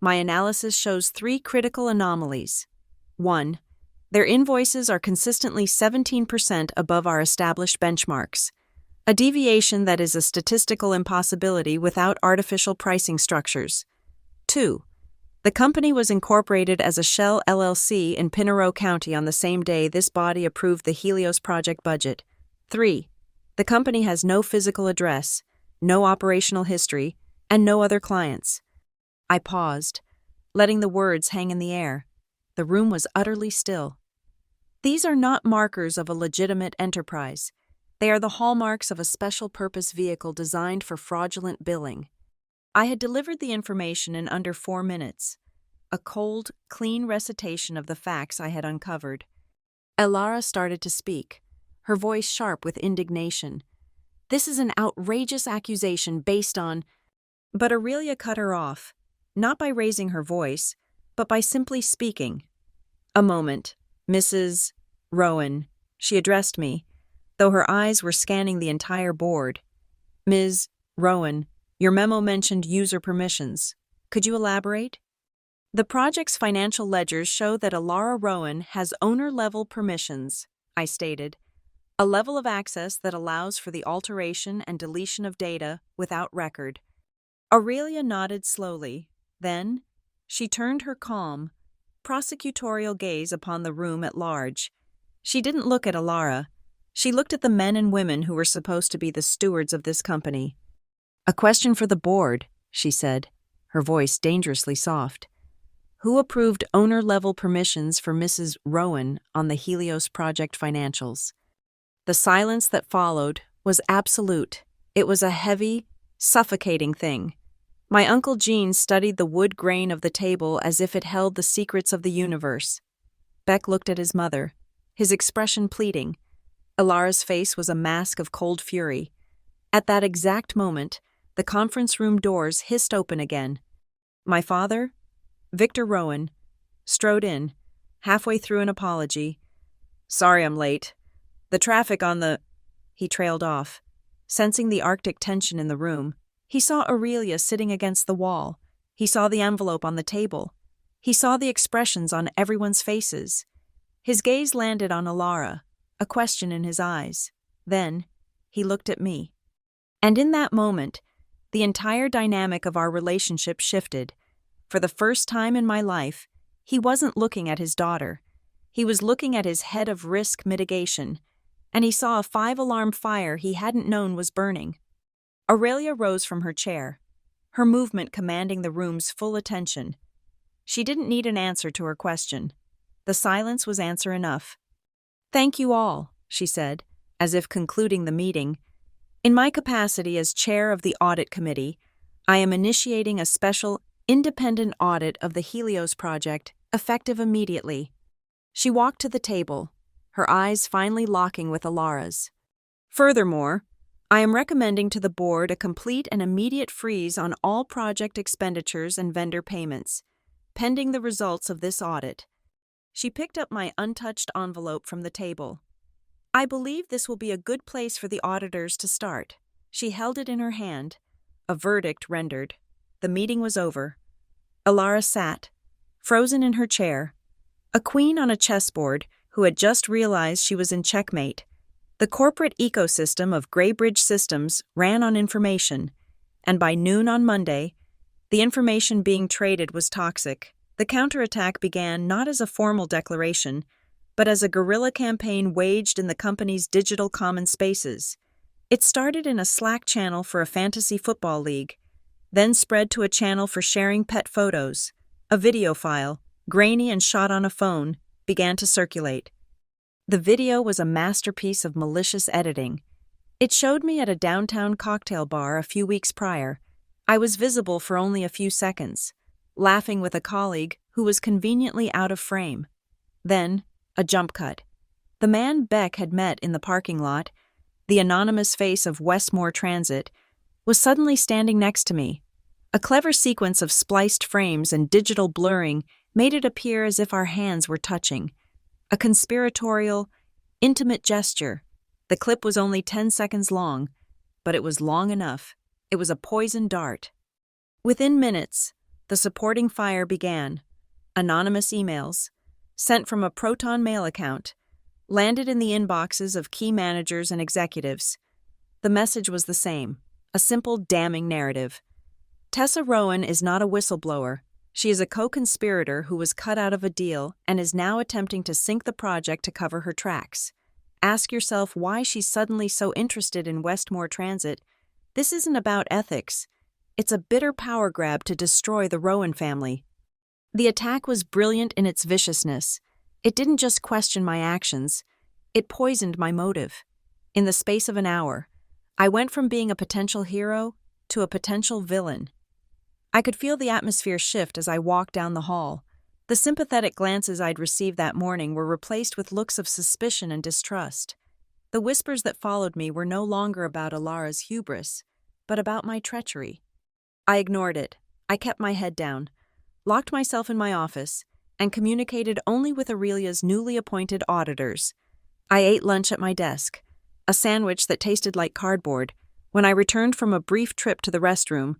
My analysis shows 3 critical anomalies. 1. Their invoices are consistently 17% above our established benchmarks, a deviation that is a statistical impossibility without artificial pricing structures. 2. The company was incorporated as a shell LLC in Pinero County on the same day this body approved the Helios project budget. 3. The company has no physical address, no operational history, and no other clients. I paused, letting the words hang in the air. The room was utterly still. These are not markers of a legitimate enterprise. They are the hallmarks of a special-purpose vehicle designed for fraudulent billing. I had delivered the information in under 4 minutes, a cold, clean recitation of the facts I had uncovered. Alara started to speak, her voice sharp with indignation. "This is an outrageous accusation based on—" But Aurelia cut her off, not by raising her voice, but by simply speaking. "A moment, Mrs. Rowan," she addressed me, though her eyes were scanning the entire board. "Ms. Rowan, your memo mentioned user permissions. Could you elaborate?" "The project's financial ledgers show that Lila Rowan has owner-level permissions," I stated, "a level of access that allows for the alteration and deletion of data without record." Aurelia nodded slowly. Then, she turned her calm, prosecutorial gaze upon the room at large. She didn't look at Alara. She looked at the men and women who were supposed to be the stewards of this company. "A question for the board," she said, her voice dangerously soft. "Who approved owner-level permissions for Mrs. Rowan on the Helios project financials?" The silence that followed was absolute. It was a heavy, suffocating thing. My Uncle Gene studied the wood grain of the table as if it held the secrets of the universe. Beck looked at his mother, his expression pleading. Alara's face was a mask of cold fury. At that exact moment, the conference room doors hissed open again. My father, Victor Rowan, strode in, halfway through an apology. "Sorry I'm late. The traffic on the—" He trailed off, sensing the Arctic tension in the room. He saw Aurelia sitting against the wall. He saw the envelope on the table. He saw the expressions on everyone's faces. His gaze landed on Alara, a question in his eyes. Then, he looked at me. And in that moment, the entire dynamic of our relationship shifted. For the first time in my life, he wasn't looking at his daughter. He was looking at his head of risk mitigation, and he saw a 5-alarm fire he hadn't known was burning. Aurelia rose from her chair, her movement commanding the room's full attention. She didn't need an answer to her question. The silence was answer enough. "Thank you all," she said, as if concluding the meeting. In my capacity as chair of the audit committee, I am initiating a special, independent audit of the Helios project, effective immediately. She walked to the table, her eyes finally locking with Alara's. Furthermore, I am recommending to the board a complete and immediate freeze on all project expenditures and vendor payments, pending the results of this audit. She picked up my untouched envelope from the table. I believe this will be a good place for the auditors to start. She held it in her hand. A verdict rendered. The meeting was over. Alara sat, frozen in her chair, a queen on a chessboard who had just realized she was in checkmate. The corporate ecosystem of Graybridge Systems ran on information, and by noon on Monday, the information being traded was toxic. The counterattack began not as a formal declaration, but as a guerrilla campaign waged in the company's digital common spaces. It started in a Slack channel for a fantasy football league, then spread to a channel for sharing pet photos. A video file, grainy and shot on a phone, began to circulate. The video was a masterpiece of malicious editing. It showed me at a downtown cocktail bar a few weeks prior. I was visible for only a few seconds, laughing with a colleague who was conveniently out of frame. Then, a jump cut. The man Beck had met in the parking lot, the anonymous face of Westmore Transit, was suddenly standing next to me. A clever sequence of spliced frames and digital blurring made it appear as if our hands were touching. A conspiratorial, intimate gesture. The clip was only 10 seconds long, but it was long enough. It was a poison dart. Within minutes, the supporting fire began. Anonymous emails, sent from a Proton Mail account, landed in the inboxes of key managers and executives. The message was the same, a simple damning narrative. Tessa Rowan is not a whistleblower. She is a co-conspirator who was cut out of a deal and is now attempting to sink the project to cover her tracks. Ask yourself why she's suddenly so interested in Westmore Transit. This isn't about ethics. It's a bitter power grab to destroy the Rowan family. The attack was brilliant in its viciousness. It didn't just question my actions. It poisoned my motive. In the space of an hour, I went from being a potential hero to a potential villain. I could feel the atmosphere shift as I walked down the hall. The sympathetic glances I'd received that morning were replaced with looks of suspicion and distrust. The whispers that followed me were no longer about Alara's hubris, but about my treachery. I ignored it. I kept my head down, locked myself in my office, and communicated only with Aurelia's newly appointed auditors. I ate lunch at my desk, a sandwich that tasted like cardboard. When I returned from a brief trip to the restroom,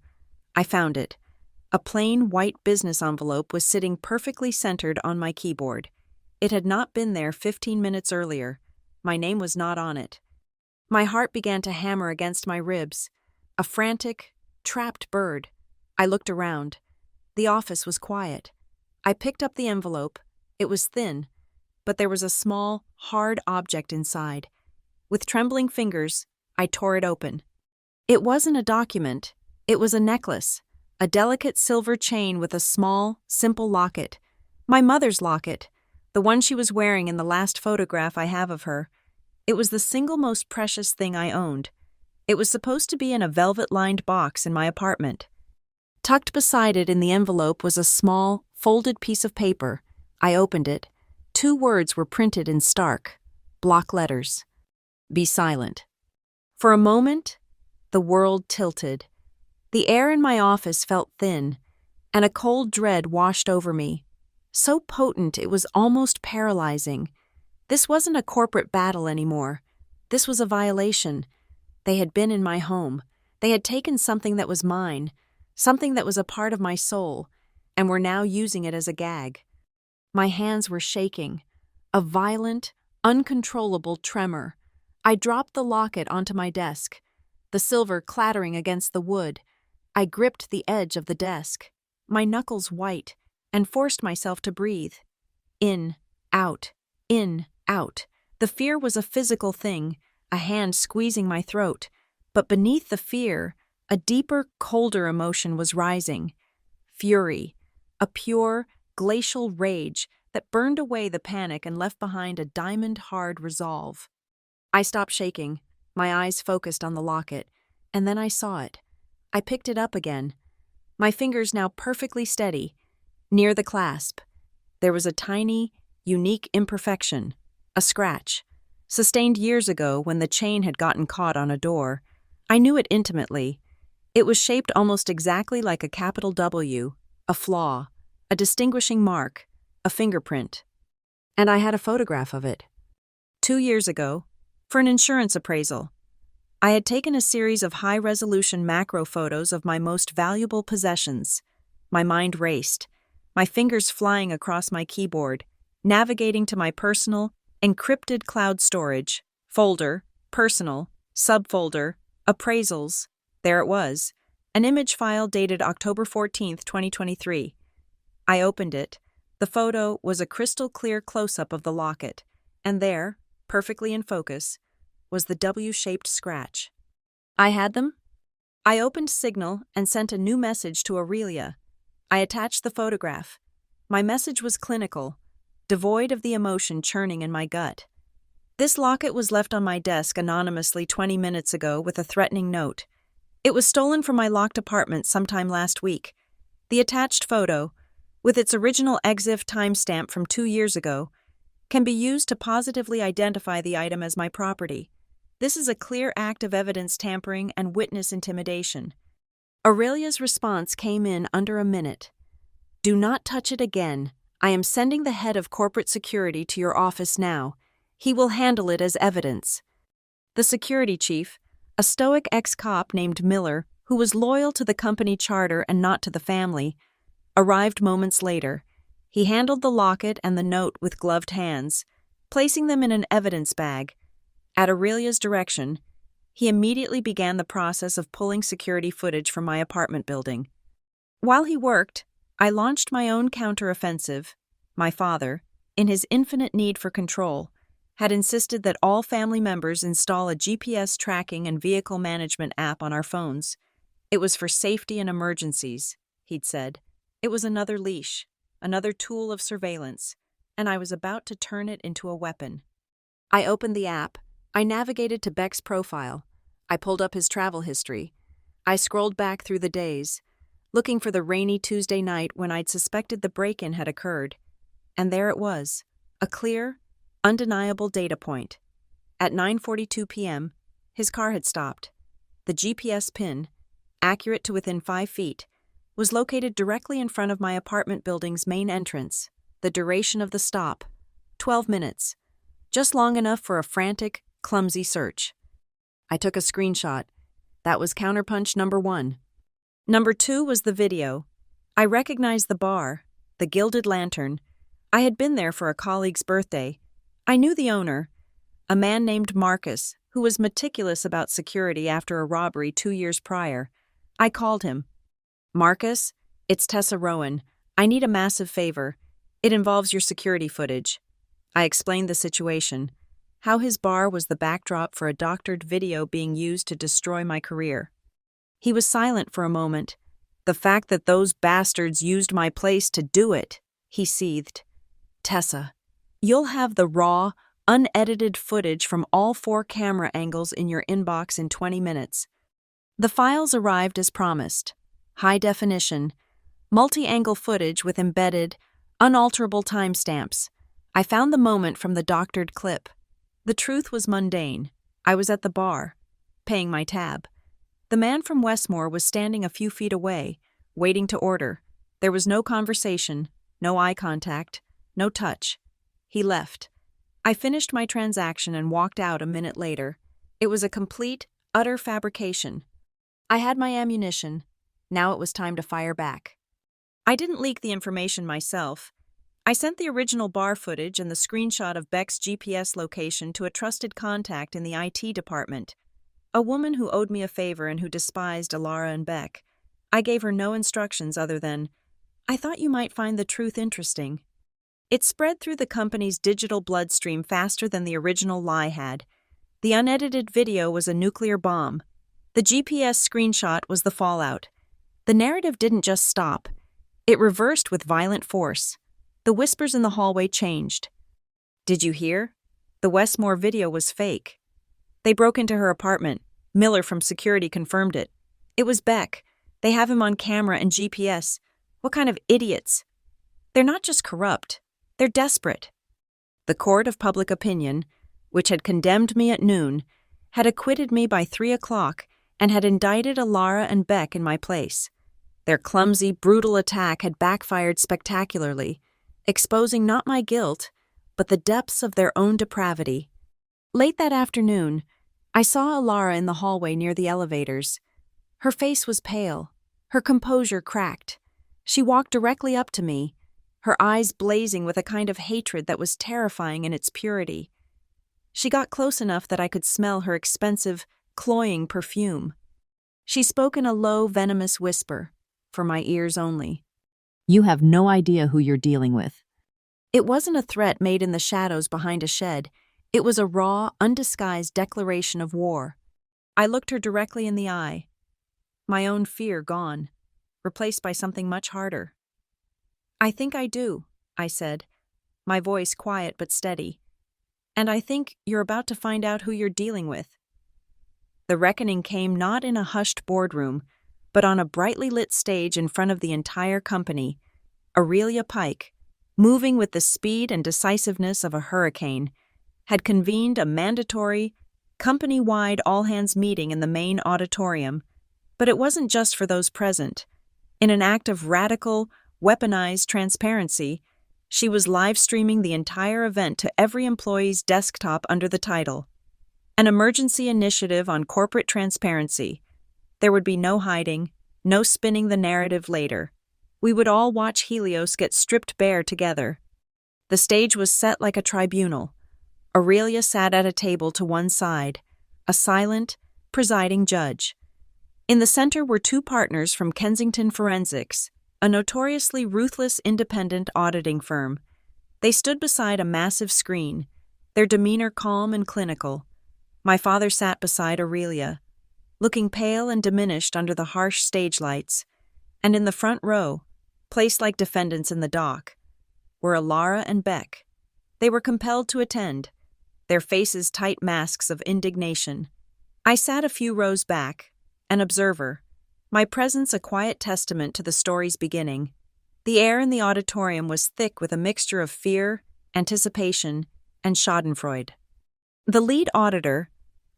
I found it. A plain white business envelope was sitting perfectly centered on my keyboard. It had not been there 15 minutes earlier. My name was not on it. My heart began to hammer against my ribs. A frantic, trapped bird. I looked around. The office was quiet. I picked up the envelope. It was thin, but there was a small, hard object inside. With trembling fingers, I tore it open. It wasn't a document. It was a necklace, a delicate silver chain with a small, simple locket. My mother's locket, the one she was wearing in the last photograph I have of her. It was the single most precious thing I owned. It was supposed to be in a velvet-lined box in my apartment. Tucked beside it in the envelope was a small, folded piece of paper. I opened it. 2 words were printed in stark, block letters. Be silent. For a moment, the world tilted. The air in my office felt thin, and a cold dread washed over me. So potent it was almost paralyzing. This wasn't a corporate battle anymore. This was a violation. They had been in my home. They had taken something that was mine, something that was a part of my soul, and were now using it as a gag. My hands were shaking, a violent, uncontrollable tremor. I dropped the locket onto my desk, the silver clattering against the wood. I gripped the edge of the desk, my knuckles white, and forced myself to breathe. In, out, in, out. The fear was a physical thing, a hand squeezing my throat. But beneath the fear, a deeper, colder emotion was rising. Fury, a pure, glacial rage that burned away the panic and left behind a diamond-hard resolve. I stopped shaking, my eyes focused on the locket, and then I saw it. I picked it up again, my fingers now perfectly steady. Near the clasp, there was a tiny, unique imperfection, a scratch, sustained years ago when the chain had gotten caught on a door. I knew it intimately. It was shaped almost exactly like a capital W, a flaw, a distinguishing mark, a fingerprint. And I had a photograph of it. 2 years ago, for an insurance appraisal, I had taken a series of high-resolution macro photos of my most valuable possessions. My mind raced, my fingers flying across my keyboard, navigating to my personal, encrypted cloud storage, folder, personal, subfolder, appraisals. There it was, an image file dated October 14th, 2023. I opened it. The photo was a crystal-clear close-up of the locket, and there, perfectly in focus, was the W-shaped scratch. I had them. I opened Signal and sent a new message to Aurelia. I attached the photograph. My message was clinical, devoid of the emotion churning in my gut. This locket was left on my desk anonymously 20 minutes ago with a threatening note. It was stolen from my locked apartment sometime last week. The attached photo, with its original EXIF timestamp from 2 years ago, can be used to positively identify the item as my property. This is a clear act of evidence tampering and witness intimidation. Aurelia's response came in under a minute. Do not touch it again. I am sending the head of corporate security to your office now. He will handle it as evidence. The security chief, a stoic ex-cop named Miller, who was loyal to the company charter and not to the family, arrived moments later. He handled the locket and the note with gloved hands, placing them in an evidence bag. At Aurelia's direction, he immediately began the process of pulling security footage from my apartment building. While he worked, I launched my own counteroffensive. My father, in his infinite need for control, had insisted that all family members install a GPS tracking and vehicle management app on our phones. It was for safety and emergencies, he'd said. It was another leash, another tool of surveillance, and I was about to turn it into a weapon. I opened the app. I navigated to Beck's profile. I pulled up his travel history. I scrolled back through the days, looking for the rainy Tuesday night when I'd suspected the break-in had occurred. And there it was, a clear, undeniable data point. At 9:42 p.m., his car had stopped. The GPS pin, accurate to within 5 feet, was located directly in front of my apartment building's main entrance. The duration of the stop, 12 minutes, just long enough for a frantic, clumsy search. I took a screenshot. That was counterpunch number 1. Number 2 was the video. I recognized the bar, the Gilded Lantern. I had been there for a colleague's birthday. I knew the owner, a man named Marcus, who was meticulous about security after a robbery 2 years prior. I called him. Marcus, it's Tessa Rowan. I need a massive favor. It involves your security footage. I explained the situation, how his bar was the backdrop for a doctored video being used to destroy my career. He was silent for a moment. The fact that those bastards used my place to do it, he seethed. Tessa, you'll have the raw, unedited footage from all 4 camera angles in your inbox in 20 minutes. The files arrived as promised. High definition, multi-angle footage with embedded, unalterable timestamps. I found the moment from the doctored clip. The truth was mundane. I was at the bar, paying my tab. The man from Westmore was standing a few feet away, waiting to order. There was no conversation, no eye contact, no touch. He left. I finished my transaction and walked out a minute later. It was a complete, utter fabrication. I had my ammunition. Now it was time to fire back. I didn't leak the information myself. I sent the original bar footage and the screenshot of Beck's GPS location to a trusted contact in the IT department, a woman who owed me a favor and who despised Alara and Beck. I gave her no instructions other than, I thought you might find the truth interesting. It spread through the company's digital bloodstream faster than the original lie had. The unedited video was a nuclear bomb. The GPS screenshot was the fallout. The narrative didn't just stop. It reversed with violent force. The whispers in the hallway changed. Did you hear? The Westmore video was fake. They broke into her apartment. Miller from security confirmed it. It was Beck. They have him on camera and GPS. What kind of idiots? They're not just corrupt. They're desperate. The court of public opinion, which had condemned me at noon, had acquitted me by 3 o'clock and had indicted Alara and Beck in my place. Their clumsy, brutal attack had backfired spectacularly, exposing not my guilt, but the depths of their own depravity. Late that afternoon, I saw Alara in the hallway near the elevators. Her face was pale, her composure cracked. She walked directly up to me, her eyes blazing with a kind of hatred that was terrifying in its purity. She got close enough that I could smell her expensive, cloying perfume. She spoke in a low, venomous whisper, for my ears only. You have no idea who you're dealing with. It wasn't a threat made in the shadows behind a shed. It was a raw, undisguised declaration of war. I looked her directly in the eye. My own fear gone, replaced by something much harder. I think I do, I said, my voice quiet but steady. And I think you're about to find out who you're dealing with. The reckoning came not in a hushed boardroom, but on a brightly lit stage in front of the entire company. Aurelia Pike, moving with the speed and decisiveness of a hurricane, had convened a mandatory, company-wide all-hands meeting in the main auditorium, but it wasn't just for those present. In an act of radical, weaponized transparency, she was live-streaming the entire event to every employee's desktop under the title, An Emergency Initiative on Corporate Transparency. There would be no hiding, no spinning the narrative later. We would all watch Helios get stripped bare together. The stage was set like a tribunal. Aurelia sat at a table to one side, a silent, presiding judge. In the center were 2 partners from Kensington Forensics, a notoriously ruthless independent auditing firm. They stood beside a massive screen, their demeanor calm and clinical. My father sat beside Aurelia, looking pale and diminished under the harsh stage lights, and in the front row, placed like defendants in the dock, were Alara and Beck. They were compelled to attend, their faces tight masks of indignation. I sat a few rows back, an observer, my presence a quiet testament to the story's beginning. The air in the auditorium was thick with a mixture of fear, anticipation, and schadenfreude. The lead auditor,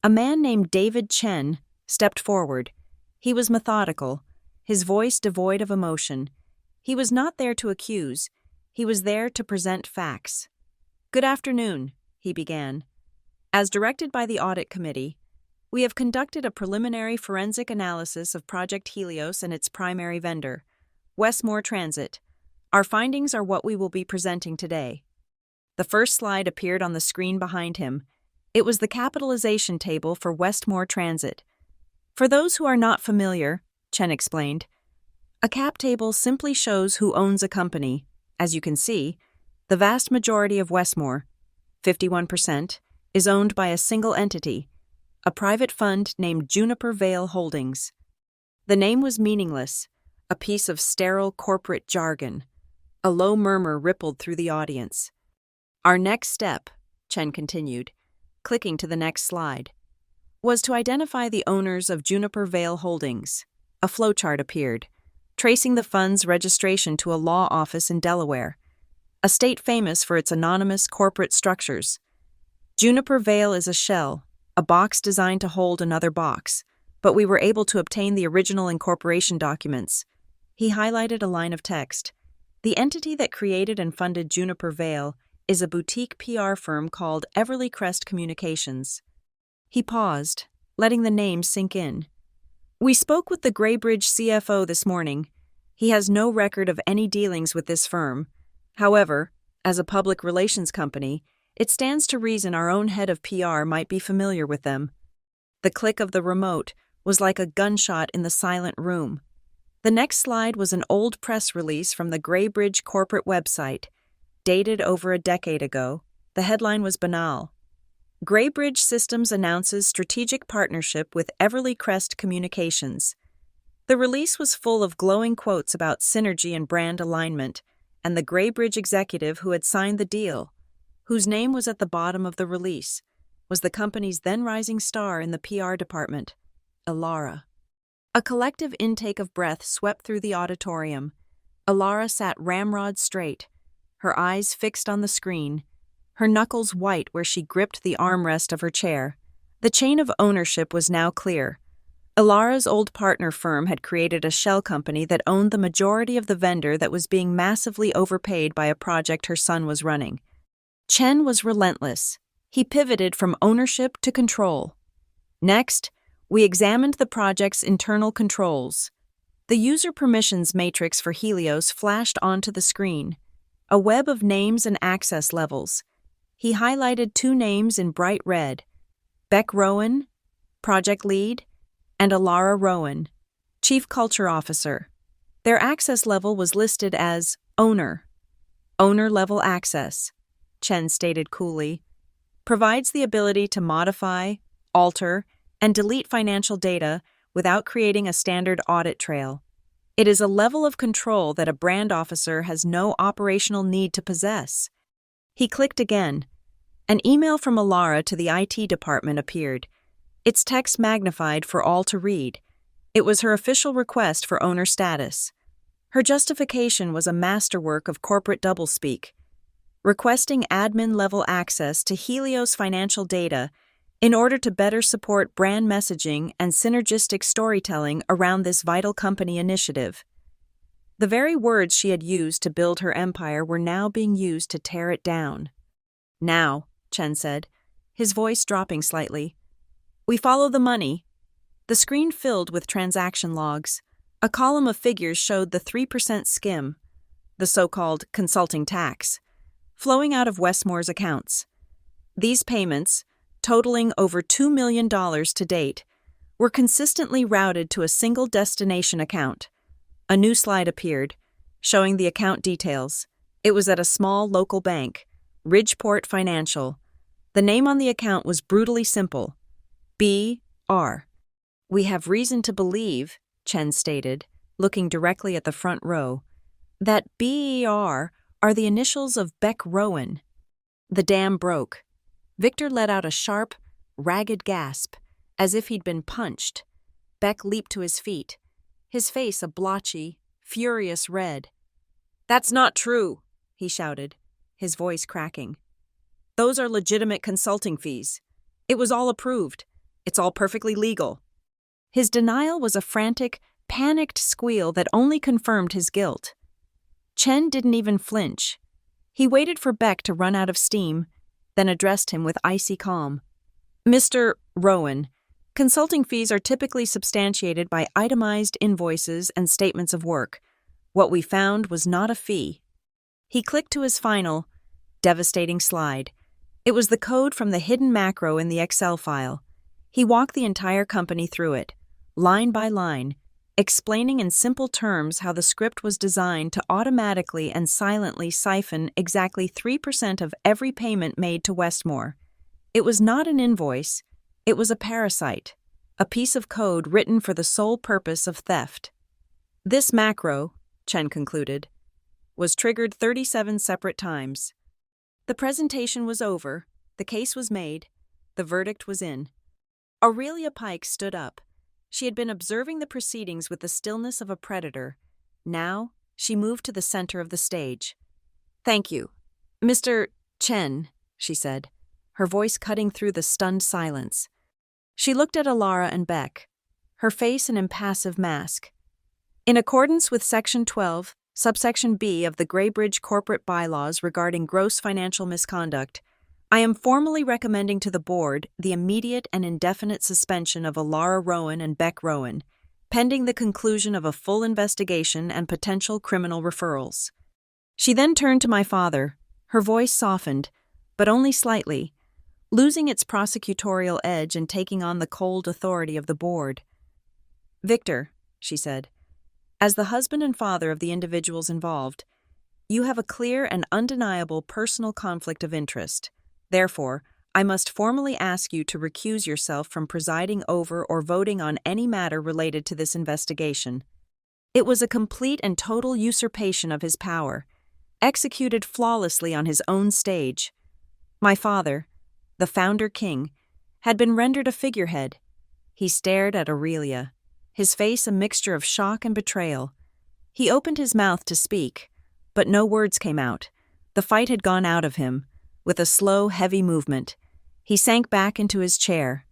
a man named David Chen, stepped forward. He was methodical, his voice devoid of emotion. He was not there to accuse, he was there to present facts. "Good afternoon," he began. "As directed by the Audit Committee, we have conducted a preliminary forensic analysis of Project Helios and its primary vendor, Westmore Transit. Our findings are what we will be presenting today." The first slide appeared on the screen behind him. It was the capitalization table for Westmore Transit. For those who are not familiar, Chen explained, a cap table simply shows who owns a company. As you can see, the vast majority of Westmore, 51%, is owned by a single entity, a private fund named Juniper Vale Holdings. The name was meaningless, a piece of sterile corporate jargon. A low murmur rippled through the audience. Our next step, Chen continued, clicking to the next slide, was to identify the owners of Juniper Vale Holdings. A flowchart appeared, tracing the fund's registration to a law office in Delaware, a state famous for its anonymous corporate structures. Juniper Vale is a shell, a box designed to hold another box, but we were able to obtain the original incorporation documents. He highlighted a line of text. The entity that created and funded Juniper Vale is a boutique PR firm called Everly Crest Communications. He paused, letting the name sink in. We spoke with the Graybridge CFO this morning. He has no record of any dealings with this firm. However, as a public relations company, it stands to reason our own head of PR might be familiar with them. The click of the remote was like a gunshot in the silent room. The next slide was an old press release from the Graybridge corporate website, dated over a decade ago. The headline was banal. Graybridge Systems announces strategic partnership with Everly Crest Communications. The release was full of glowing quotes about synergy and brand alignment, and the Graybridge executive who had signed the deal, whose name was at the bottom of the release, was the company's then rising star in the PR department, Ilara. A collective intake of breath swept through the auditorium. Ilara sat ramrod straight, her eyes fixed on the screen, her knuckles white where she gripped the armrest of her chair. The chain of ownership was now clear. Ilara's old partner firm had created a shell company that owned the majority of the vendor that was being massively overpaid by a project her son was running. Chen was relentless. He pivoted from ownership to control. Next, we examined the project's internal controls. The user permissions matrix for Helios flashed onto the screen, a web of names and access levels. He highlighted 2 names in bright red: Beck Rowan, project lead, and Ilara Rowan, chief culture officer. Their access level was listed as owner. Owner level access, Chen stated coolly, provides the ability to modify, alter, and delete financial data without creating a standard audit trail. It is a level of control that a brand officer has no operational need to possess. He clicked again. An email from Ilara to the IT department appeared, its text magnified for all to read. It was her official request for owner status. Her justification was a masterwork of corporate doublespeak, requesting admin-level access to Helios financial data in order to better support brand messaging and synergistic storytelling around this vital company initiative. The very words she had used to build her empire were now being used to tear it down. Now, Chen said, his voice dropping slightly, we follow the money. The screen filled with transaction logs. A column of figures showed the 3% skim, the so-called consulting tax, flowing out of Westmore's accounts. These payments, totaling over $2 million to date, were consistently routed to a single destination account. A new slide appeared, showing the account details. It was at a small local bank, Ridgeport Financial. The name on the account was brutally simple: B.R. We have reason to believe, Chen stated, looking directly at the front row, that B.R. are the initials of Beck Rowan. The dam broke. Victor let out a sharp, ragged gasp, as if he'd been punched. Beck leaped to his feet, his face a blotchy, furious red. "That's not true," he shouted, his voice cracking. "Those are legitimate consulting fees. It was all approved. It's all perfectly legal." His denial was a frantic, panicked squeal that only confirmed his guilt. Chen didn't even flinch. He waited for Beck to run out of steam, then addressed him with icy calm. "Mr. Rowan, consulting fees are typically substantiated by itemized invoices and statements of work. What we found was not a fee." He clicked to his final, devastating slide. It was the code from the hidden macro in the Excel file. He walked the entire company through it, line by line, explaining in simple terms how the script was designed to automatically and silently siphon exactly 3% of every payment made to Westmore. It was not an invoice, it was a parasite, a piece of code written for the sole purpose of theft. This macro, Chen concluded, was triggered 37 separate times. The presentation was over, the case was made, the verdict was in. Aurelia Pike stood up. She had been observing the proceedings with the stillness of a predator. Now, she moved to the center of the stage. "Thank you. Mr. Chen," she said, her voice cutting through the stunned silence. She looked at Ilara and Beck, her face an impassive mask. "In accordance with Section 12, Subsection B of the Graybridge Corporate Bylaws regarding gross financial misconduct, I am formally recommending to the board the immediate and indefinite suspension of Ilara Rowan and Beck Rowan, pending the conclusion of a full investigation and potential criminal referrals." She then turned to my father. Her voice softened, but only slightly, losing its prosecutorial edge and taking on the cold authority of the board. "Victor," she said, "as the husband and father of the individuals involved, you have a clear and undeniable personal conflict of interest. Therefore, I must formally ask you to recuse yourself from presiding over or voting on any matter related to this investigation." It was a complete and total usurpation of his power, executed flawlessly on his own stage. My father, the founder king, had been rendered a figurehead. He stared at Aurelia, his face a mixture of shock and betrayal. He opened his mouth to speak, but no words came out. The fight had gone out of him. With a slow, heavy movement, he sank back into his chair.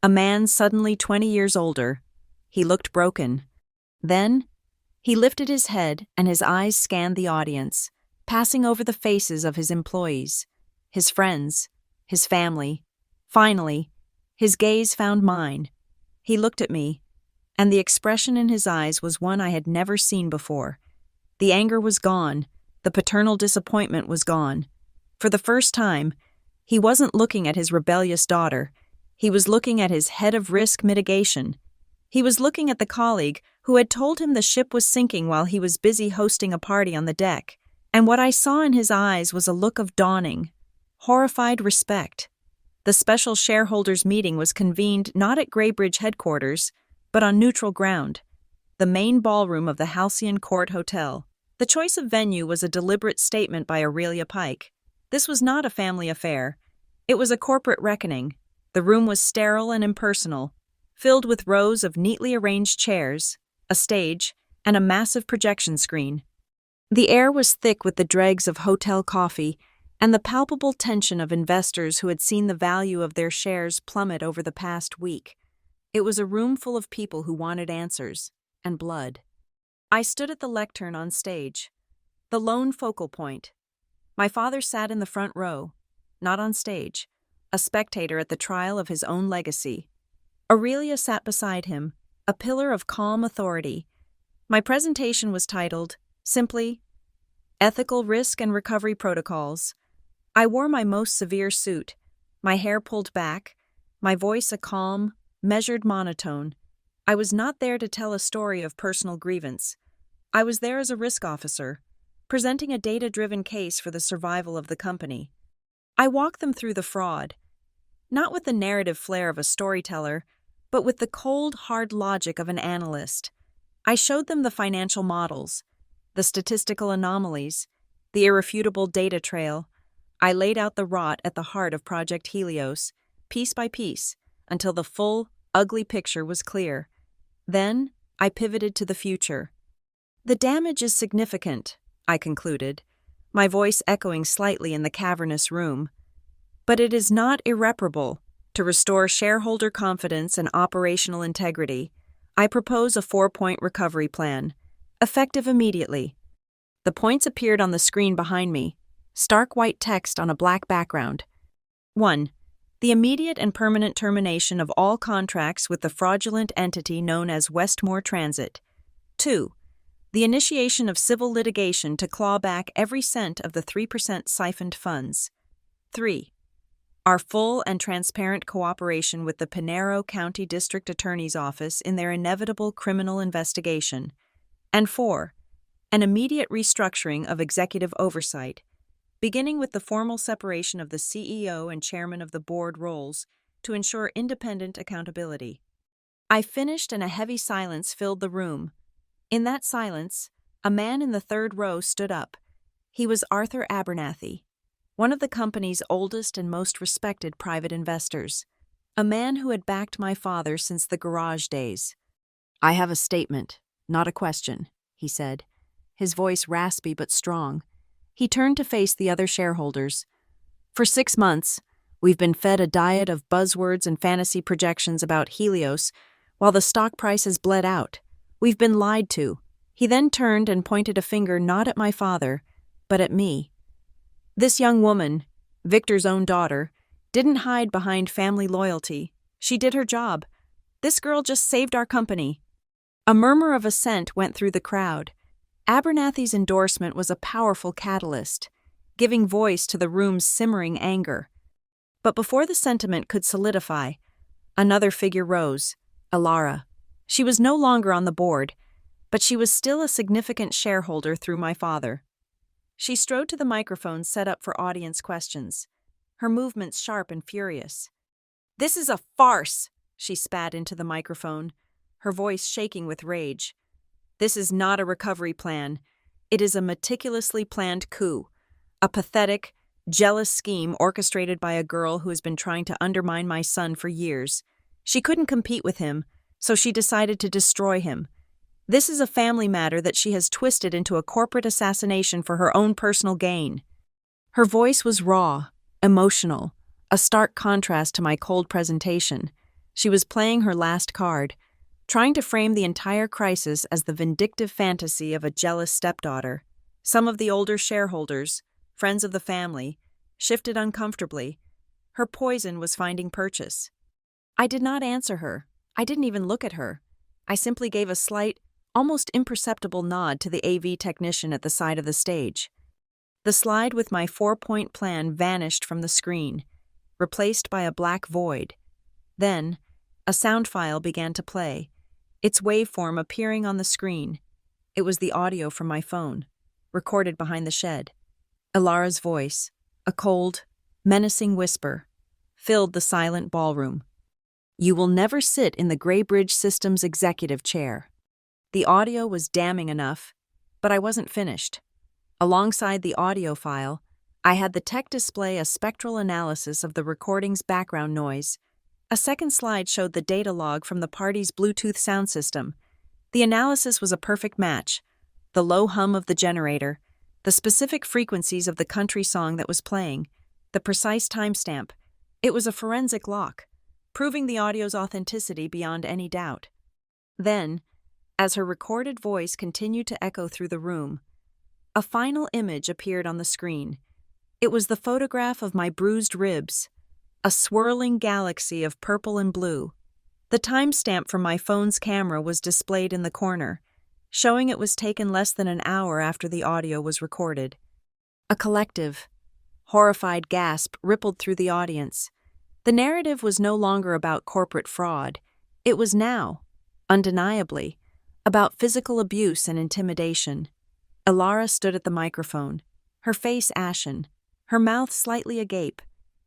A man suddenly 20 years older. He looked broken. Then, he lifted his head and his eyes scanned the audience, passing over the faces of his employees, his friends, his family. Finally, his gaze found mine. He looked at me, and the expression in his eyes was one I had never seen before. The anger was gone, the paternal disappointment was gone. For the first time, he wasn't looking at his rebellious daughter. He was looking at his head of risk mitigation. He was looking at the colleague who had told him the ship was sinking while he was busy hosting a party on the deck. And what I saw in his eyes was a look of dawning, horrified respect. The special shareholders' meeting was convened not at Greybridge headquarters, but on neutral ground, the main ballroom of the Halcyon Court Hotel. The choice of venue was a deliberate statement by Aurelia Pike. This was not a family affair. It was a corporate reckoning. The room was sterile and impersonal, filled with rows of neatly arranged chairs, a stage, and a massive projection screen. The air was thick with the dregs of hotel coffee and the palpable tension of investors who had seen the value of their shares plummet over the past week. It was a room full of people who wanted answers and blood. I stood at the lectern on stage, the lone focal point. My father sat in the front row, not on stage, a spectator at the trial of his own legacy. Aurelia sat beside him, a pillar of calm authority. My presentation was titled, simply, Ethical Risk and Recovery Protocols. I wore my most severe suit, my hair pulled back, my voice a calm, measured monotone. I was not there to tell a story of personal grievance. I was there as a risk officer, presenting a data-driven case for the survival of the company. I walked them through the fraud, not with the narrative flair of a storyteller, but with the cold, hard logic of an analyst. I showed them the financial models, the statistical anomalies, the irrefutable data trail. I laid out the rot at the heart of Project Helios, piece by piece, until the full, ugly picture was clear. Then, I pivoted to the future. The damage is significant, I concluded, my voice echoing slightly in the cavernous room. But it is not irreparable. To restore shareholder confidence and operational integrity, I propose a 4-point recovery plan, effective immediately. The points appeared on the screen behind me, stark white text on a black background. 1. The immediate and permanent termination of all contracts with the fraudulent entity known as Westmore Transit. 2. The initiation of civil litigation to claw back every cent of the 3% siphoned funds. 3. Our full and transparent cooperation with the Pinero County District Attorney's Office in their inevitable criminal investigation. And 4. An immediate restructuring of executive oversight, beginning with the formal separation of the CEO and chairman of the board roles to ensure independent accountability. I finished and a heavy silence filled the room. In that silence, a man in the third row stood up. He was Arthur Abernathy, one of the company's oldest and most respected private investors, a man who had backed my father since the garage days. "I have a statement, not a question," he said, his voice raspy but strong. He turned to face the other shareholders. "For 6 months, we've been fed a diet of buzzwords and fantasy projections about Helios while the stock price has bled out. We've been lied to." He then turned and pointed a finger not at my father, but at me. This young woman, Victor's own daughter, didn't hide behind family loyalty. She did her job. This girl just saved our company. A murmur of assent went through the crowd. Abernathy's endorsement was a powerful catalyst, giving voice to the room's simmering anger. But before the sentiment could solidify, another figure rose, Alara. She was no longer on the board, but she was still a significant shareholder through my father. She strode to the microphone set up for audience questions, her movements sharp and furious. "This is a farce," she spat into the microphone, her voice shaking with rage. "This is not a recovery plan. It is a meticulously planned coup, a pathetic, jealous scheme orchestrated by a girl who has been trying to undermine my son for years. She couldn't compete with him, so she decided to destroy him. This is a family matter that she has twisted into a corporate assassination for her own personal gain. Her voice was raw, emotional, a stark contrast to my cold presentation. She was playing her last card, trying to frame the entire crisis as the vindictive fantasy of a jealous stepdaughter. Some of the older shareholders, friends of the family, shifted uncomfortably. Her poison was finding purchase. I did not answer her. I didn't even look at her. I simply gave a slight, almost imperceptible nod to the AV technician at the side of the stage. The slide with my 4-point plan vanished from the screen, replaced by a black void. Then, a sound file began to play, its waveform appearing on the screen. It was the audio from my phone, recorded behind the shed. Ilara's voice, a cold, menacing whisper, filled the silent ballroom. "You will never sit in the Graybridge Systems executive chair." The audio was damning enough, but I wasn't finished. Alongside the audio file, I had the tech display a spectral analysis of the recording's background noise. A second slide showed the data log from the party's Bluetooth sound system. The analysis was a perfect match. The low hum of the generator, the specific frequencies of the country song that was playing, the precise timestamp. It was a forensic lock, proving the audio's authenticity beyond any doubt. Then, as her recorded voice continued to echo through the room, a final image appeared on the screen. It was the photograph of my bruised ribs, a swirling galaxy of purple and blue. The timestamp from my phone's camera was displayed in the corner, showing it was taken less than an hour after the audio was recorded. A collective, horrified gasp rippled through the audience. The narrative was no longer about corporate fraud. It was now, undeniably, about physical abuse and intimidation. Ilara stood at the microphone, her face ashen, her mouth slightly agape.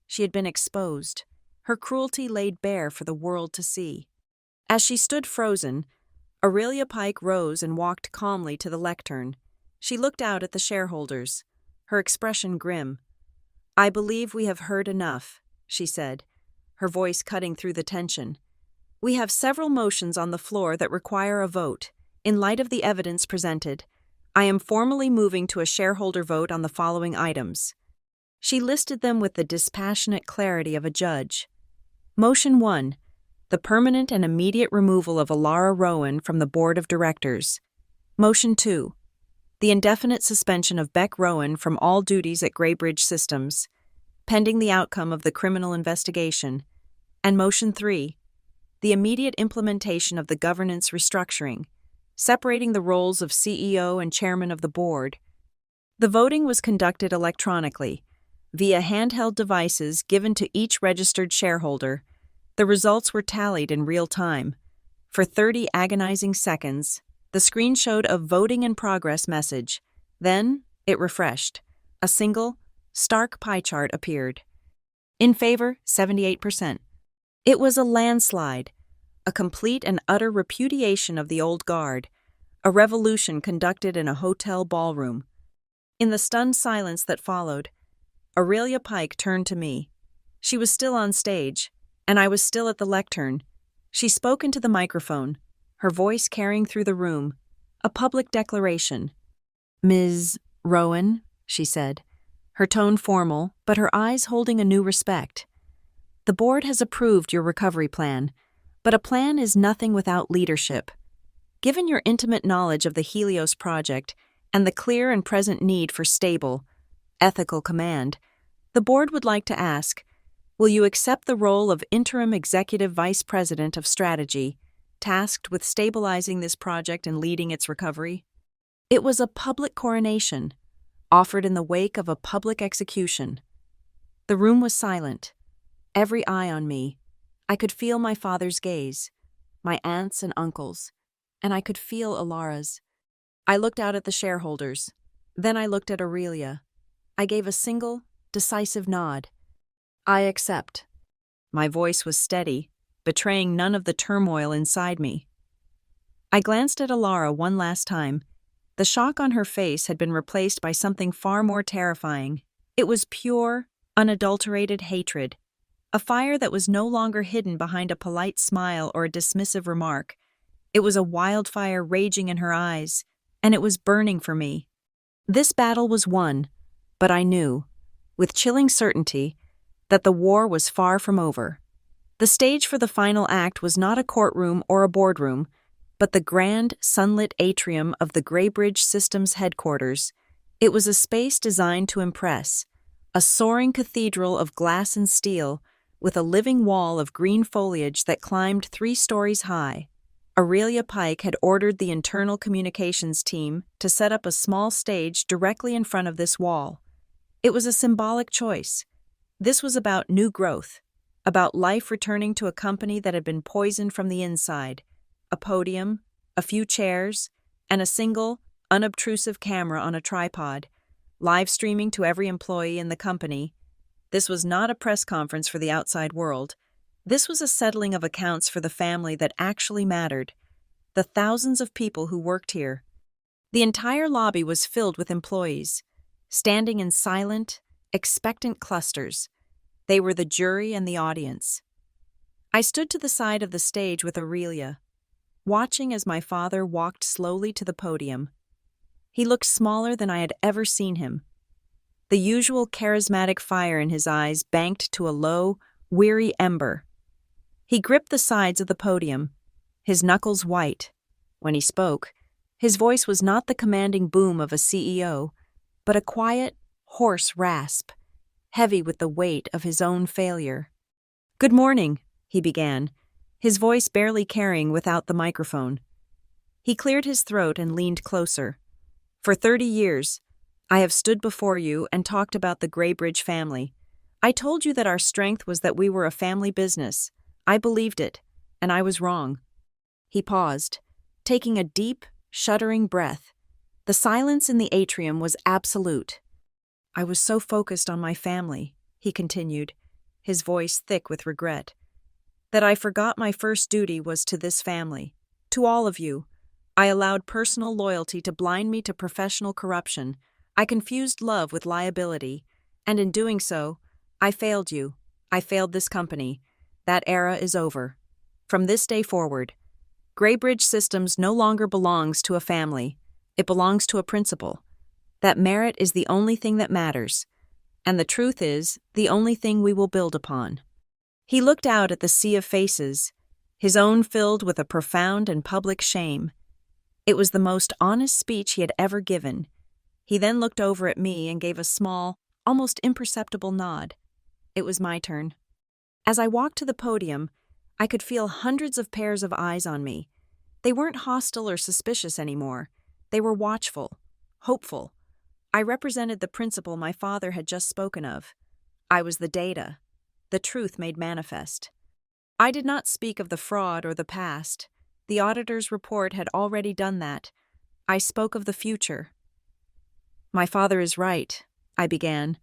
She had been exposed, her cruelty laid bare for the world to see. As she stood frozen, Aurelia Pike rose and walked calmly to the lectern. She looked out at the shareholders, her expression grim. "I believe we have heard enough," she said, her voice cutting through the tension. "We have several motions on the floor that require a vote. In light of the evidence presented, I am formally moving to a shareholder vote on the following items." She listed them with the dispassionate clarity of a judge. Motion 1. The permanent and immediate removal of Ilara Rowan from the board of directors. Motion 2. The indefinite suspension of Beck Rowan from all duties at Graybridge Systems, pending the outcome of the criminal investigation. And Motion 3. The immediate implementation of the governance restructuring, separating the roles of CEO and chairman of the board. The voting was conducted electronically, via handheld devices given to each registered shareholder. The results were tallied in real time. For 30 agonizing seconds, the screen showed a voting in progress message. Then, it refreshed. A single, stark pie chart appeared. In favor, 78%. It was a landslide, a complete and utter repudiation of the old guard, a revolution conducted in a hotel ballroom. In the stunned silence that followed, Aurelia Pike turned to me. She was still on stage, and I was still at the lectern. She spoke into the microphone, her voice carrying through the room, a public declaration. "Ms. Rowan," she said, her tone formal, but her eyes holding a new respect. "The board has approved your recovery plan, but a plan is nothing without leadership. Given your intimate knowledge of the Helios project and the clear and present need for stable, ethical command, the board would like to ask, will you accept the role of interim executive vice president of strategy, tasked with stabilizing this project and leading its recovery?" It was a public coronation, offered in the wake of a public execution. The room was silent, every eye on me. I could feel my father's gaze, my aunts and uncles, and I could feel Ilara's. I looked out at the shareholders. Then I looked at Aurelia. I gave a single, decisive nod. "I accept." My voice was steady, betraying none of the turmoil inside me. I glanced at Ilara one last time. The shock on her face had been replaced by something far more terrifying, It was pure, unadulterated hatred, a fire that was no longer hidden behind a polite smile or a dismissive remark. It was a wildfire raging in her eyes, and it was burning for me. This battle was won, but I knew, with chilling certainty, that the war was far from over. The stage for the final act was not a courtroom or a boardroom, but the grand, sunlit atrium of the Graybridge Systems headquarters. It was a space designed to impress, a soaring cathedral of glass and steel, with a living wall of green foliage that climbed 3 stories high. Aurelia Pike had ordered the internal communications team to set up a small stage directly in front of this wall. It was a symbolic choice. This was about new growth, about life returning to a company that had been poisoned from the inside. A podium, a few chairs, and a single, unobtrusive camera on a tripod, live streaming to every employee in the company. This was not a press conference for the outside world. This was a settling of accounts for the family that actually mattered, the thousands of people who worked here. The entire lobby was filled with employees, standing in silent, expectant clusters. They were the jury and the audience. I stood to the side of the stage with Aurelia, watching as my father walked slowly to the podium. He looked smaller than I had ever seen him. The usual charismatic fire in his eyes banked to a low, weary ember. He gripped the sides of the podium, his knuckles white. When he spoke, his voice was not the commanding boom of a CEO, but a quiet, hoarse rasp, heavy with the weight of his own failure. "Good morning," he began, his voice barely carrying without the microphone. He cleared his throat and leaned closer. "For 30 years, I have stood before you and talked about the Graybridge family. I told you that our strength was that we were a family business. I believed it, and I was wrong." He paused, taking a deep, shuddering breath. The silence in the atrium was absolute. "I was so focused on my family," he continued, his voice thick with regret, "that I forgot my first duty was to this family, to all of you. I allowed personal loyalty to blind me to professional corruption. I confused love with liability, and in doing so, I failed you. I failed this company. That era is over. From this day forward, Graybridge Systems no longer belongs to a family. It belongs to a principle. That merit is the only thing that matters, and the truth is the only thing we will build upon." He looked out at the sea of faces, his own filled with a profound and public shame. It was the most honest speech he had ever given. He then looked over at me and gave a small, almost imperceptible nod. It was my turn. As I walked to the podium, I could feel hundreds of pairs of eyes on me. They weren't hostile or suspicious anymore. They were watchful, hopeful. I represented the principle my father had just spoken of. I was the data, the truth made manifest. I did not speak of the fraud or the past. The auditor's report had already done that. I spoke of the future. "My father is right," I began,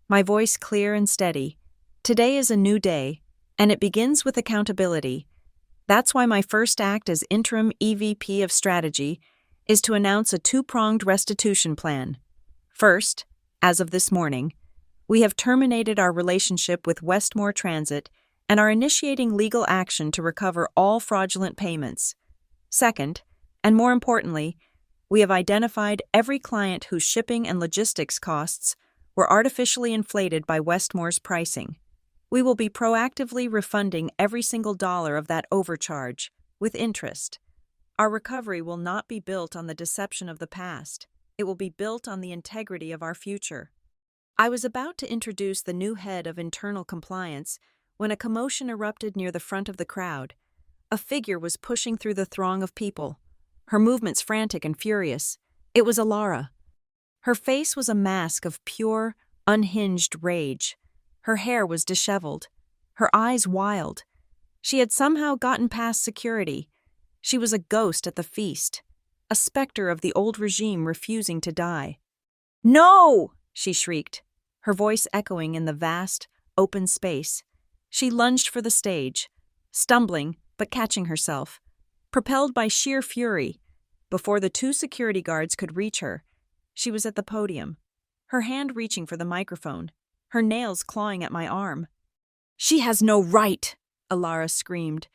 my voice clear and steady. "Today is a new day, and it begins with accountability. That's why my first act as interim EVP of strategy is to announce a 2-pronged restitution plan. First, as of this morning, we have terminated our relationship with Westmore Transit and are initiating legal action to recover all fraudulent payments. Second, and more importantly, we have identified every client whose shipping and logistics costs were artificially inflated by Westmore's pricing. We will be proactively refunding every single dollar of that overcharge, with interest. Our recovery will not be built on the deception of the past. It will be built on the integrity of our future." I was about to introduce the new head of internal compliance when a commotion erupted near the front of the crowd. A figure was pushing through the throng of people, her movements frantic and furious. It was Alara. Her face was a mask of pure, unhinged rage. Her hair was disheveled, her eyes wild. She had somehow gotten past security. She was a ghost at the feast, a specter of the old regime refusing to die. "No!" she shrieked, her voice echoing in the vast, open space. She lunged for the stage, stumbling but catching herself. Propelled by sheer fury, before the 2 security guards could reach her, she was at the podium. her hand reaching for the microphone, her nails clawing at my arm. "She has no right!" Alara screamed,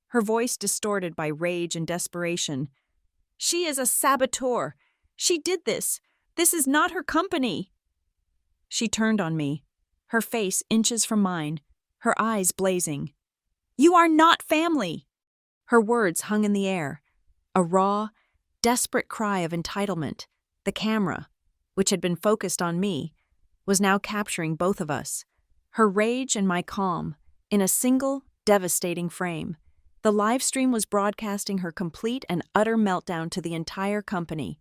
her voice distorted by rage and desperation. "She is a saboteur! She did this! This is not her company!" She turned on me, her face inches from mine, her eyes blazing. "You are not family!" Her words hung in the air, a raw, desperate cry of entitlement. The camera, which had been focused on me, was now capturing both of us, her rage and my calm, in a single, devastating frame. The live stream was broadcasting her complete and utter meltdown to the entire company.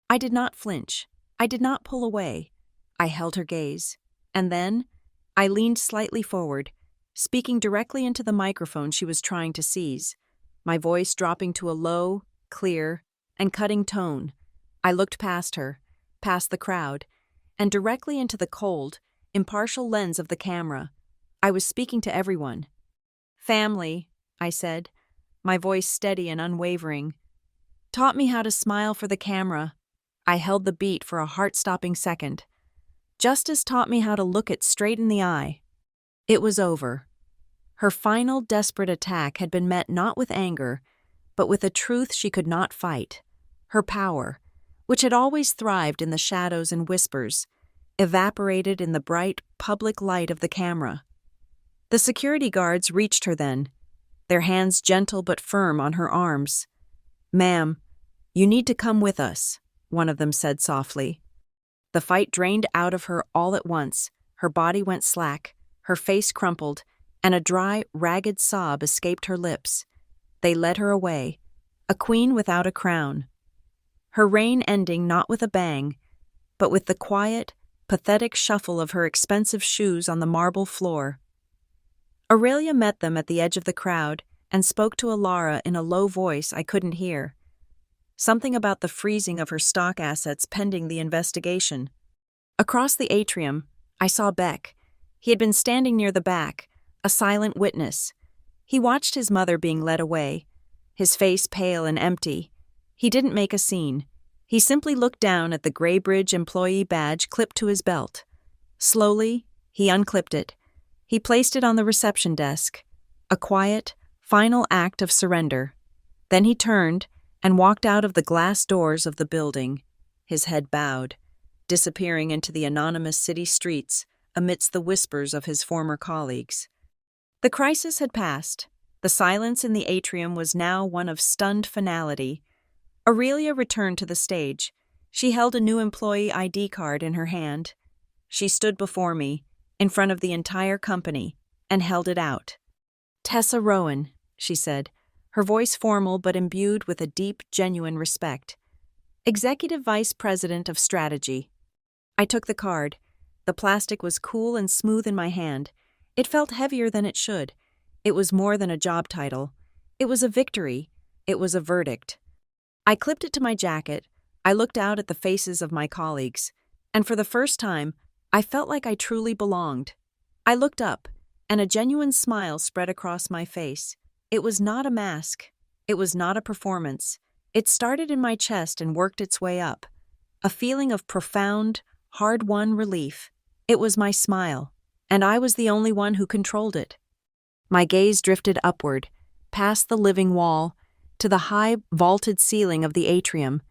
I did not flinch. I did not pull away. I held her gaze. And then, I leaned slightly forward, speaking directly into the microphone she was trying to seize, my voice dropping to a low, clear, and cutting tone. I looked past her, past the crowd, and directly into the cold, impartial lens of the camera. I was speaking to everyone. "Family," I said, my voice steady and unwavering, "taught me how to smile for the camera." I held the beat for a heart-stopping second. "Justice taught me how to look it straight in the eye." It was over. Her final desperate attack had been met not with anger, but with a truth she could not fight. Her power, which had always thrived in the shadows and whispers, evaporated in the bright, public light of the camera. The security guards reached her then, their hands gentle but firm on her arms. "Ma'am, you need to come with us," one of them said softly. The fight drained out of her all at once. Her body went slack, her face crumpled, and a dry, ragged sob escaped her lips. They led her away, a queen without a crown. Her reign ending not with a bang, but with the quiet, pathetic shuffle of her expensive shoes on the marble floor. Aurelia met them at the edge of the crowd and spoke to Alara in a low voice I couldn't hear. Something about the freezing of her stock assets pending the investigation. Across the atrium, I saw Beck. He had been standing near the back, a silent witness. He watched his mother being led away, his face pale and empty. He didn't make a scene. He simply looked down at the Graybridge employee badge clipped to his belt. Slowly, he unclipped it. He placed it on the reception desk, a quiet, final act of surrender. Then he turned and walked out of the glass doors of the building, his head bowed, disappearing into the anonymous city streets amidst the whispers of his former colleagues. The crisis had passed. The silence in the atrium was now one of stunned finality. Aurelia returned to the stage. She held a new employee ID card in her hand. She stood before me, in front of the entire company, and held it out. "Tessa Rowan," she said, her voice formal but imbued with a deep, genuine respect. "Executive Vice President of Strategy." I took the card. The plastic was cool and smooth in my hand. It felt heavier than it should. It was more than a job title. It was a victory. It was a verdict. I clipped it to my jacket. I looked out at the faces of my colleagues, and for the first time, I felt like I truly belonged. I looked up, and a genuine smile spread across my face. It was not a mask. It was not a performance. It started in my chest and worked its way up. A feeling of profound, hard-won relief. It was my smile, and I was the only one who controlled it. My gaze drifted upward, past the living wall, to the high, vaulted ceiling of the atrium.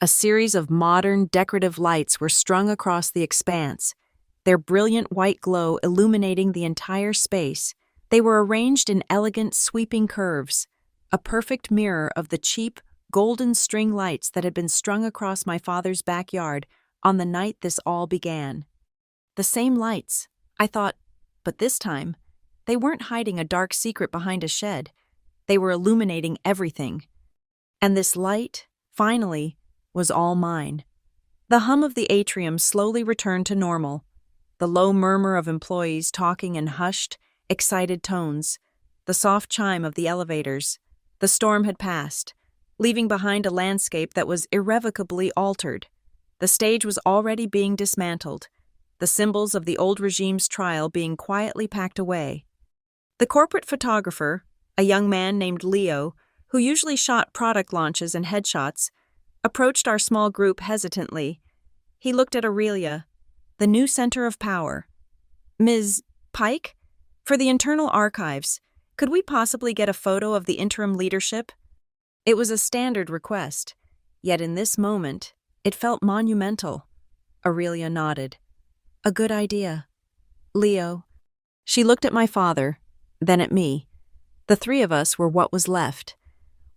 A series of modern, decorative lights were strung across the expanse, their brilliant white glow illuminating the entire space. They were arranged in elegant, sweeping curves, a perfect mirror of the cheap, golden string lights that had been strung across my father's backyard on the night this all began. The same lights, I thought, but this time, they weren't hiding a dark secret behind a shed. They were illuminating everything. And this light, finally, was all mine. The hum of the atrium slowly returned to normal, the low murmur of employees talking in hushed, excited tones, the soft chime of the elevators. The storm had passed, leaving behind a landscape that was irrevocably altered. The stage was already being dismantled, the symbols of the old regime's trial being quietly packed away. The corporate photographer, a young man named Leo, who usually shot product launches and headshots, approached our small group hesitantly. He looked at Aurelia, the new center of power. Ms. Pike? For the internal archives, could we possibly get a photo of the interim leadership? It was a standard request, yet in this moment, it felt monumental. Aurelia nodded. A good idea. Leo. She looked at my father, then at me. The three of us were what was left.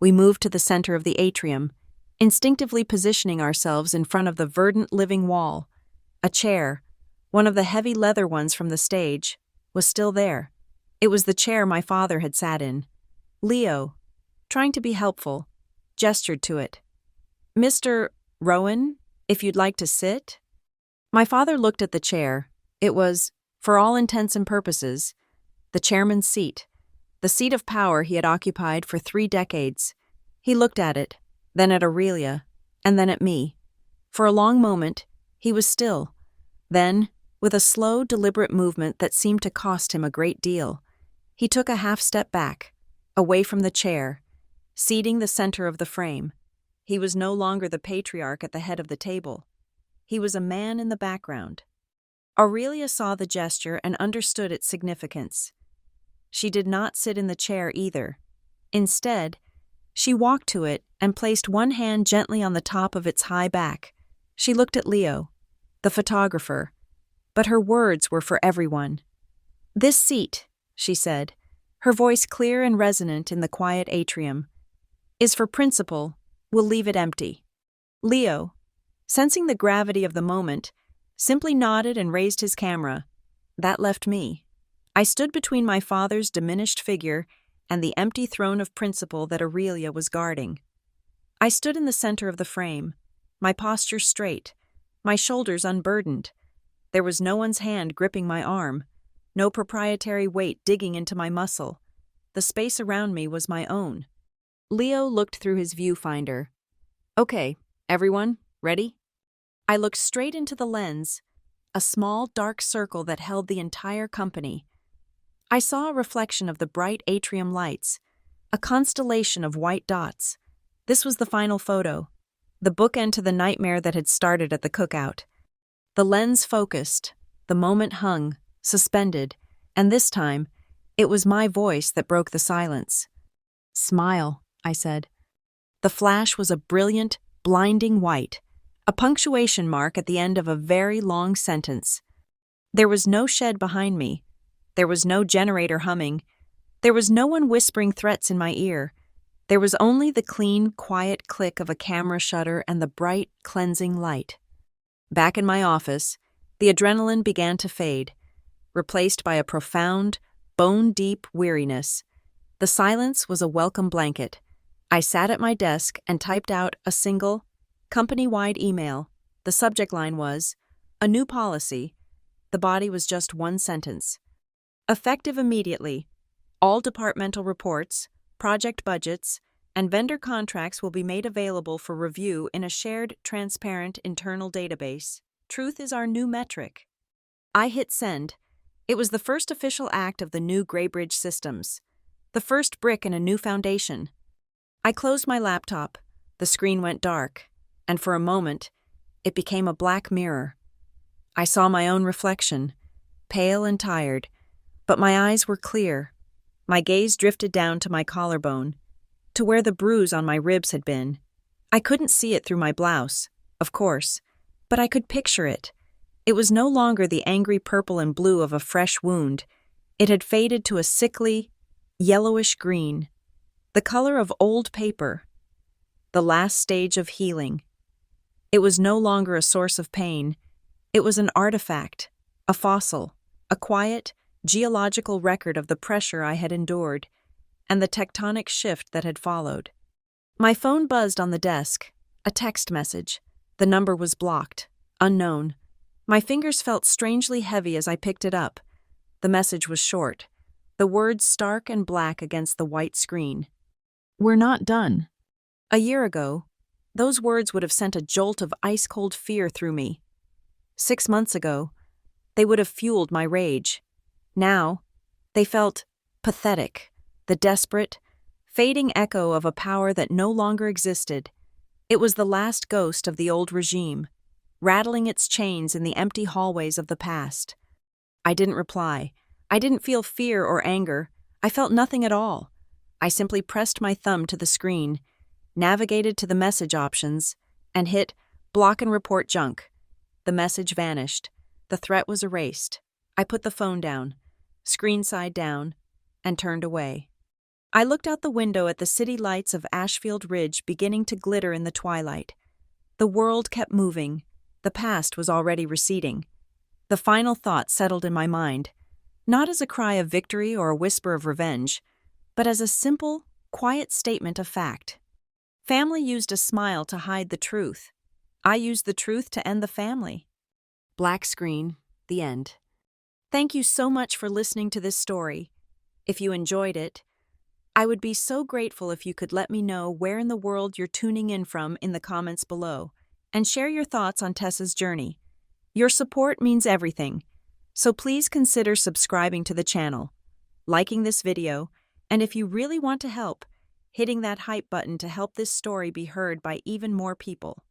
We moved to the center of the atrium, instinctively positioning ourselves in front of the verdant living wall. A chair, one of the heavy leather ones from the stage, was still there. It was the chair my father had sat in. Leo, trying to be helpful, gestured to it. Mr. Rowan, if you'd like to sit? My father looked at the chair. It was, for all intents and purposes, the chairman's seat, the seat of power he had occupied for 3 decades. He looked at it, then at Aurelia, and then at me. For a long moment, he was still. Then, with a slow, deliberate movement that seemed to cost him a great deal, he took a half-step back, away from the chair, ceding the center of the frame. He was no longer the patriarch at the head of the table. He was a man in the background. Aurelia saw the gesture and understood its significance. She did not sit in the chair either. Instead, she walked to it and placed one hand gently on the top of its high back. She looked at Leo, the photographer, but her words were for everyone. This seat, she said, her voice clear and resonant in the quiet atrium, is for principal. We'll leave it empty. Leo, sensing the gravity of the moment, simply nodded and raised his camera. That left me. I stood between my father's diminished figure and the empty throne of principal that Aurelia was guarding. I stood in the center of the frame, my posture straight, my shoulders unburdened. There was no one's hand gripping my arm, no proprietary weight digging into my muscle. The space around me was my own. Leo looked through his viewfinder. Okay, everyone, ready? I looked straight into the lens, a small dark circle that held the entire company. I saw a reflection of the bright atrium lights, a constellation of white dots. This was the final photo, the bookend to the nightmare that had started at the cookout. The lens focused, the moment hung, suspended, and this time, it was my voice that broke the silence. Smile, I said. The flash was a brilliant, blinding white, a punctuation mark at the end of a very long sentence. There was no shed behind me. There was no generator humming. There was no one whispering threats in my ear. There was only the clean, quiet click of a camera shutter and the bright, cleansing light. Back in my office, the adrenaline began to fade, replaced by a profound, bone-deep weariness. The silence was a welcome blanket. I sat at my desk and typed out a single, company-wide email. The subject line was, "A new policy." The body was just one sentence. Effective immediately. All departmental reports, project budgets, and vendor contracts will be made available for review in a shared, transparent internal database. Truth is our new metric. I hit send. It was the first official act of the new Greybridge systems, the first brick in a new foundation. I closed my laptop, the screen went dark, and for a moment, it became a black mirror. I saw my own reflection, pale and tired, but my eyes were clear. My gaze drifted down to my collarbone, to where the bruise on my ribs had been. I couldn't see it through my blouse, of course, but I could picture it. It was no longer the angry purple and blue of a fresh wound. It had faded to a sickly, yellowish green, the color of old paper, the last stage of healing. It was no longer a source of pain. It was an artifact, a fossil, a quiet, geological record of the pressure I had endured and the tectonic shift that had followed. My phone buzzed on the desk, a text message. The number was blocked, unknown. My fingers felt strangely heavy as I picked it up. The message was short, the words stark and black against the white screen. We're not done. A year ago, those words would have sent a jolt of ice-cold fear through me. 6 months ago, they would have fueled my rage. Now, they felt pathetic, the desperate, fading echo of a power that no longer existed. It was the last ghost of the old regime, rattling its chains in the empty hallways of the past. I didn't reply. I didn't feel fear or anger. I felt nothing at all. I simply pressed my thumb to the screen, navigated to the message options, and hit block and report junk. The message vanished. The threat was erased. I put the phone down, screen side down, and turned away. I looked out the window at the city lights of Ashfield Ridge beginning to glitter in the twilight. The world kept moving. The past was already receding. The final thought settled in my mind, not as a cry of victory or a whisper of revenge, but as a simple, quiet statement of fact. Family used a smile to hide the truth. I used the truth to end the family. Black screen, the end. Thank you so much for listening to this story. If you enjoyed it, I would be so grateful if you could let me know where in the world you're tuning in from in the comments below, and share your thoughts on Tessa's journey. Your support means everything, so please consider subscribing to the channel, liking this video, and if you really want to help, hitting that hype button to help this story be heard by even more people.